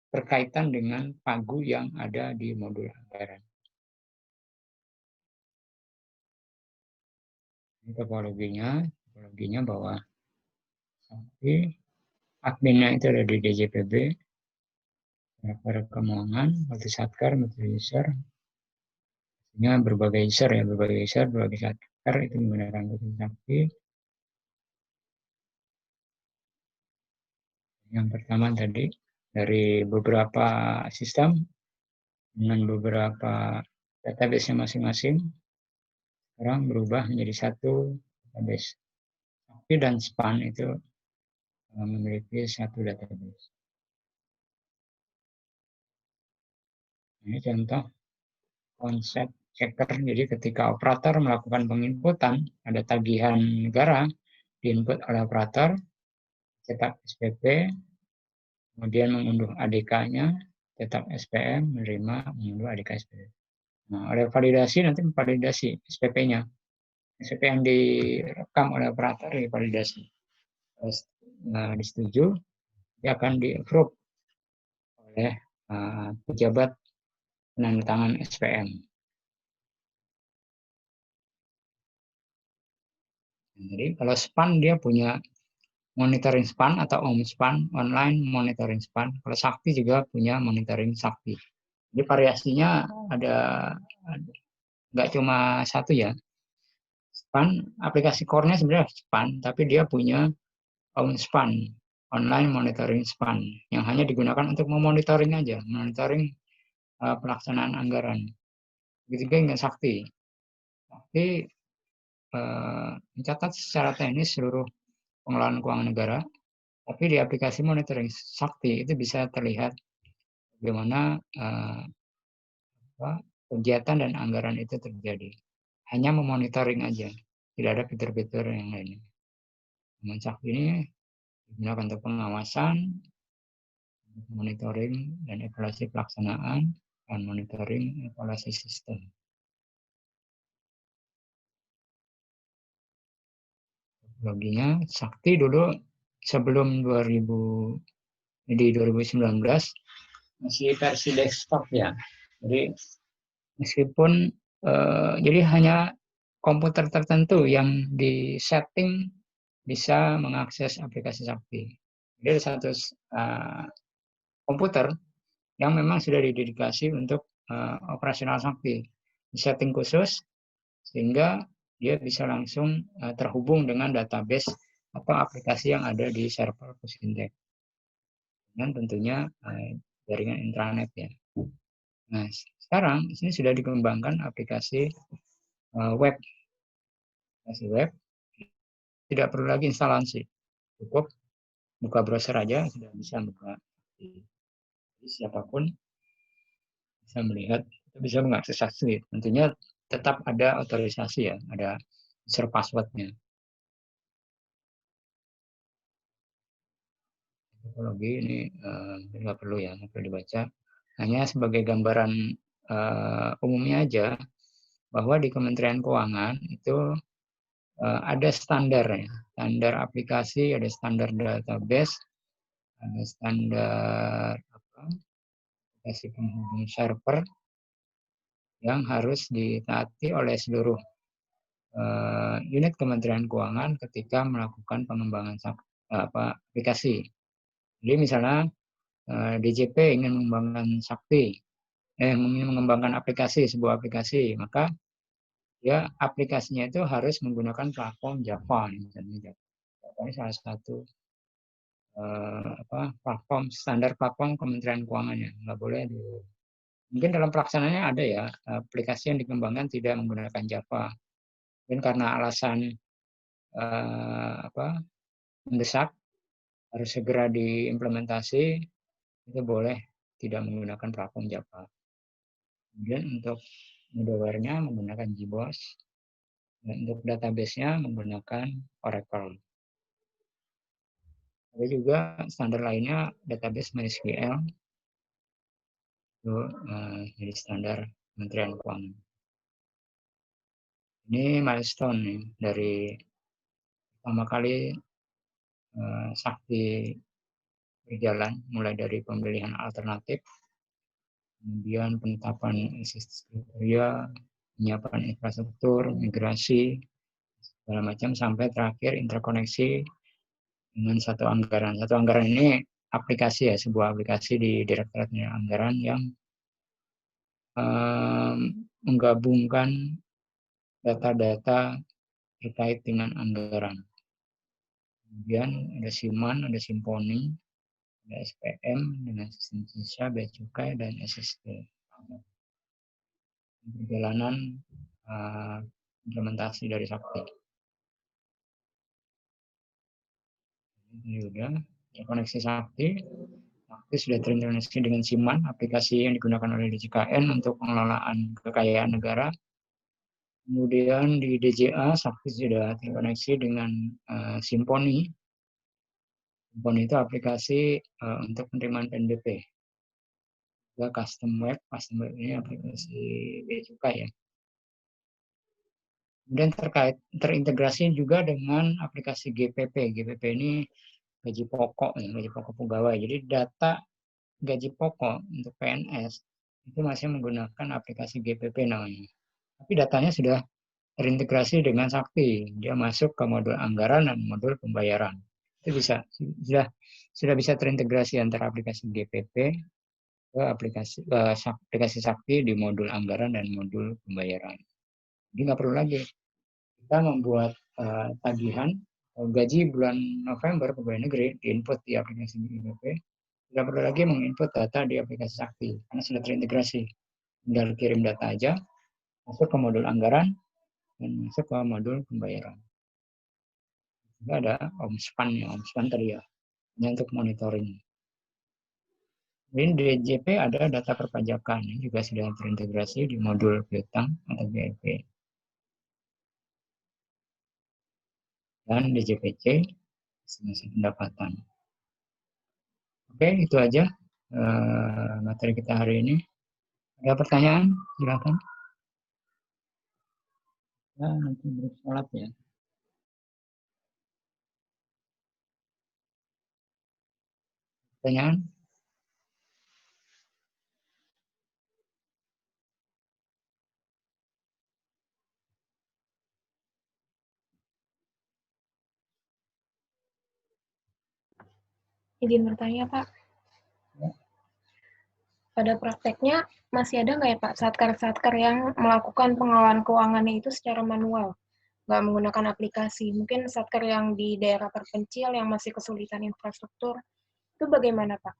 berkaitan dengan pagu yang ada di modul anggaran. Ini topologinya bahwa adminnya itu ada di DJPB, para keuangan, multi satkar, multi user, berbagai user, berbagai satkar itu menggunakan Sakti. Yang pertama tadi dari beberapa sistem dengan beberapa database masing-masing, sekarang berubah menjadi satu database. SAKTI dan SPAN itu memiliki satu database. Ini contoh konsep checker. Jadi ketika operator melakukan penginputan, ada tagihan negara diinput oleh operator, cetak SPP, kemudian mengunduh ADK-nya, cetak SPM, menerima, mengunduh ADK SPP. Nah, oleh validasi nanti validasi SPP-nya. SPP yang direkam oleh operator divalidasi. Nah, disetujui, dia akan di-approve oleh pejabat penandatangan SPM. Jadi kalau SPAN dia punya monitoring SPAN atau OMSPAN, online monitoring SPAN. Kalau SAKTI juga punya monitoring SAKTI. Jadi variasinya ada nggak cuma satu ya. SPAN, aplikasi core-nya sebenarnya SPAN, tapi dia punya OMSPAN, online monitoring SPAN, yang hanya digunakan untuk memonitoring aja, monitoring pelaksanaan anggaran. Begitu juga dengan SAKTI. SAKTI mencatat secara teknis seluruh pengelolaan keuangan negara, tapi di aplikasi monitoring SAKTI itu bisa terlihat bagaimana kegiatan dan anggaran itu terjadi. Hanya memonitoring aja, tidak ada fitur-fitur yang lainnya. Dengan SAKTI ini digunakan untuk pengawasan, monitoring, dan evaluasi pelaksanaan, dan monitoring evaluasi sistem. Teknologinya SAKTI dulu sebelum 2019 masih versi desktop ya. Jadi meskipun jadi hanya komputer tertentu yang disetting bisa mengakses aplikasi SAKTI. Jadi ada satu komputer yang memang sudah didedikasi untuk operasional SAKTI. Disetting khusus sehingga dia bisa langsung terhubung dengan database atau aplikasi yang ada di server Pusintek. Dan tentunya jaringan intranet ya. Nah, sekarang ini sudah dikembangkan aplikasi web. Aplikasi web tidak perlu lagi instalasi. Cukup buka browser aja sudah bisa buka. Jadi siapapun bisa melihat, bisa mengakses SAKTI. Tentunya tetap ada otorisasi ya, ada user password-nya. Teknologi ini nggak perlu ya, nggak perlu dibaca. Hanya sebagai gambaran umumnya aja, bahwa di Kementerian Keuangan itu ada standar ya, standar aplikasi, ada standar database, ada standar aplikasi penghubung server yang harus ditaati oleh seluruh unit Kementerian Keuangan ketika melakukan pengembangan aplikasi. Jadi misalnya DJP ingin mengembangkan SAKTI, ingin mengembangkan aplikasi, sebuah aplikasi, maka ya aplikasinya itu harus menggunakan platform Java. Misalnya Java ini salah satu platform, standar platform Kementerian Keuangan ya, nggak boleh mungkin dalam pelaksanaannya ada ya aplikasi yang dikembangkan tidak menggunakan Java, mungkin karena alasan mendesak harus segera diimplementasi, itu boleh tidak menggunakan platform Java. Kemudian untuk middleware-nya menggunakan JBoss, dan untuk database-nya menggunakan Oracle. Ada juga standar lainnya database MySQL, itu jadi standar Kementerian Keuangan. Ini milestone nih, dari pertama kali SAKTI berjalan, mulai dari pemilihan alternatif, kemudian penetapan kriteria, penyiapan infrastruktur, migrasi, segala macam, sampai terakhir interkoneksi dengan satu anggaran. Satu anggaran ini aplikasi ya, sebuah aplikasi di Direktorat Anggaran yang menggabungkan data-data terkait dengan anggaran. Kemudian ada SIMAN, ada Simponi, ada SPM dengan sistem sisa, bea cukai, dan SST. perjalanan implementasi dari Sakti. Ini udah terkoneksi Sakti. Sakti sudah terintegrasi dengan Siman, aplikasi yang digunakan oleh DJKN untuk pengelolaan kekayaan negara. Kemudian di DJA, Sakti sudah terkoneksi dengan Simponi. Simponi itu aplikasi untuk penerimaan PNBP. Juga custom web ini aplikasi bea cukai ya. Kemudian terintegrasi juga dengan aplikasi GPP. GPP ini gaji pokok, ya, gaji pokok pegawai. Jadi data gaji pokok untuk PNS itu masih menggunakan aplikasi GPP namanya. Tapi datanya sudah terintegrasi dengan Sakti. Dia masuk ke modul anggaran dan modul pembayaran. Itu sudah bisa terintegrasi antara aplikasi GPP ke aplikasi Sakti di modul anggaran dan modul pembayaran. Jadi nggak perlu lagi kita membuat tagihan gaji bulan November pegawai negeri diinput di aplikasi GPP. Tidak perlu lagi menginput data di aplikasi Sakti karena sudah terintegrasi. Tinggal kirim data aja, masuk ke modul anggaran dan masuk ke modul pembayaran. Juga ada OMSPAN tadi ya, ini untuk monitoring. Di DJP ada data perpajakan, ini juga sudah terintegrasi di modul piutang atau BLP. Dan DJPC, estimasi pendapatan. Oke, itu aja materi kita hari ini. Ada pertanyaan? Silakan. Ya, nanti bersolat ya. Pertanyaan? Izin bertanya, Pak. Pada prakteknya masih ada nggak ya, Pak, satker-satker yang melakukan pengelolaan keuangannya itu secara manual, nggak menggunakan aplikasi? Mungkin satker yang di daerah terpencil yang masih kesulitan infrastruktur, itu bagaimana, Pak?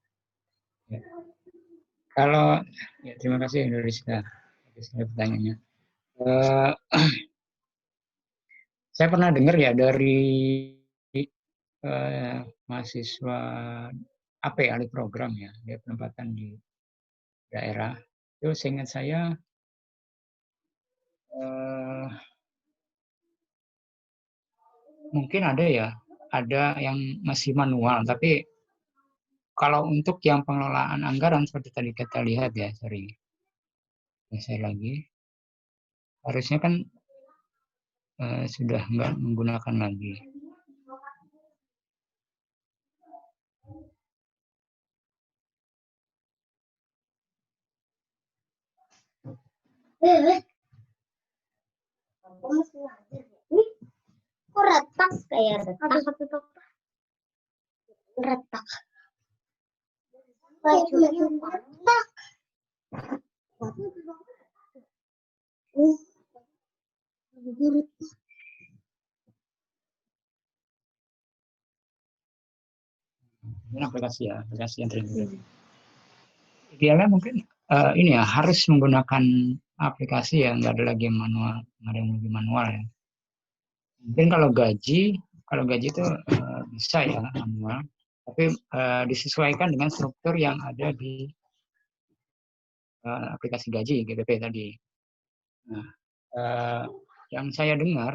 Ya. Kalau ya, terima kasih Indonesia atas pertanyaannya. Saya pernah dengar ya dari mahasiswa AP ahli program ya, dia penempatan di daerah. Itu seingat saya mungkin ada ya, ada yang masih manual, tapi kalau untuk yang pengelolaan anggaran seperti tadi kita lihat ya, saya lagi, harusnya kan sudah nggak menggunakan lagi. Kok retak kayak retak? Retak. Bajunya retak. Ini aplikasi yang terintegrasi. Idealnya mungkin ini ya harus menggunakan aplikasi yang nggak ada lagi yang manual, nggak ada yang lebih manual ya. Mungkin kalau gaji itu bisa ya manual, tapi disesuaikan dengan struktur yang ada di aplikasi gaji GPP tadi. Nah, yang saya dengar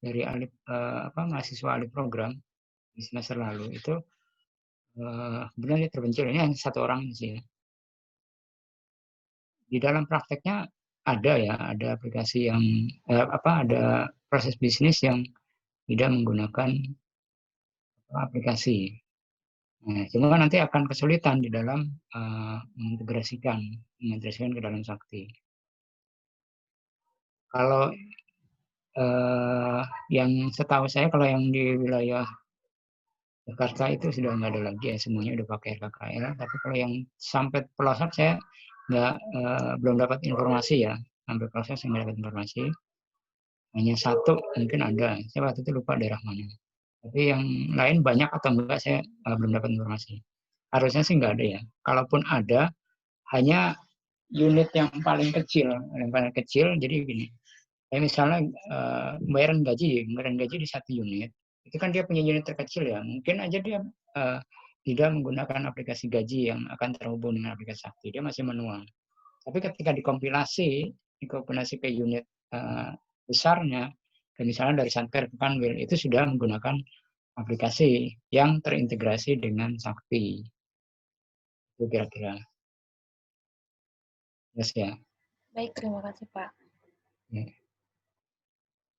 dari mahasiswa ahli program di semester lalu itu sebenarnya terpencil ini hanya satu orang sih ya. Di dalam prakteknya ada aplikasi yang ada proses bisnis yang tidak menggunakan aplikasi. Nah, cuma nanti akan kesulitan di dalam mengintegrasikan ke dalam Sakti. Kalau yang setahu saya kalau yang di wilayah Jakarta itu sudah nggak ada lagi ya, semuanya udah pakai RKKL. Tapi kalau yang sampai pelosok saya belum dapat informasi ya, sampai pelosok saya nggak dapat informasi. Hanya satu mungkin ada, saya waktu itu lupa daerah mana. Tapi yang lain banyak atau enggak saya belum dapat informasi. Harusnya sih nggak ada ya. Kalaupun ada, hanya unit yang paling kecil, jadi gini. Kayak misalnya pembayaran gaji di 1 unit, itu kan dia punya unit terkecil ya. Mungkin aja dia tidak menggunakan aplikasi gaji yang akan terhubung dengan aplikasi Sakti, dia masih manual. Tapi ketika dikompilasi ke unit besarnya, misalnya dari Satker ke Kanwil, itu sudah menggunakan aplikasi yang terintegrasi dengan Sakti. Itu kira-kira. Yes, ya. Baik, terima kasih Pak. Ya.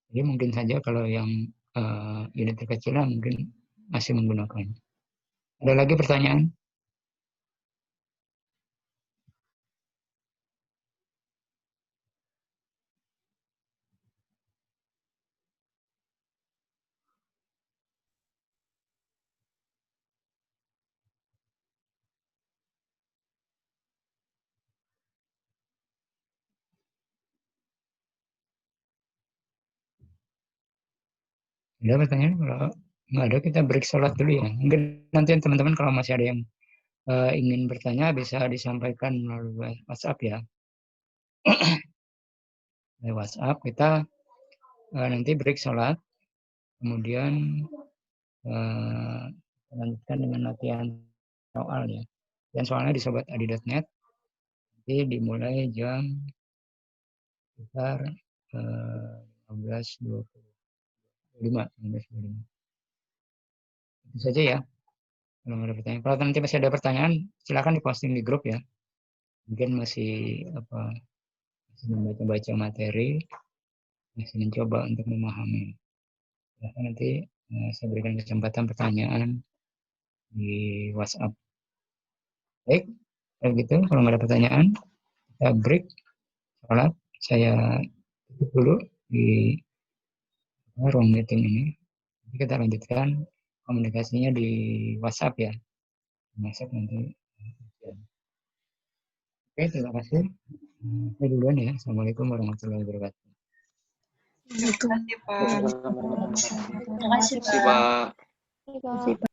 Jadi mungkin saja kalau yang unit terkecilnya mungkin masih menggunakan. Ada lagi pertanyaan? Ada pertanyaan? Kalau nggak ada, kita break sholat dulu ya. Mungkin nanti teman-teman kalau masih ada yang ingin bertanya bisa disampaikan melalui WhatsApp ya. Melalui WhatsApp kita nanti break sholat, kemudian lanjutkan dengan latihan soal ya. Dan soalnya di sobatadi.net nanti dimulai jam sekitar 15.25. Itu saja ya. Kalau ada pertanyaan, kalau nanti masih ada pertanyaan, silakan diposting di grup ya. Mungkin masih membaca-baca materi, masih mencoba untuk memahami. Silahkan nanti saya berikan kesempatan pertanyaan di WhatsApp. Baik, kalau gitu kalau nggak ada pertanyaan, kita break sholat. Saya tutup dulu di ruang meeting ini. Nanti kita lanjutkan komunikasinya di WhatsApp ya. WhatsApp nanti. Oke, terima kasih. Saya duluan ya. Assalamualaikum warahmatullahi wabarakatuh. Terima kasih, Pak. Terima kasih Pak. Terima kasih, Pak.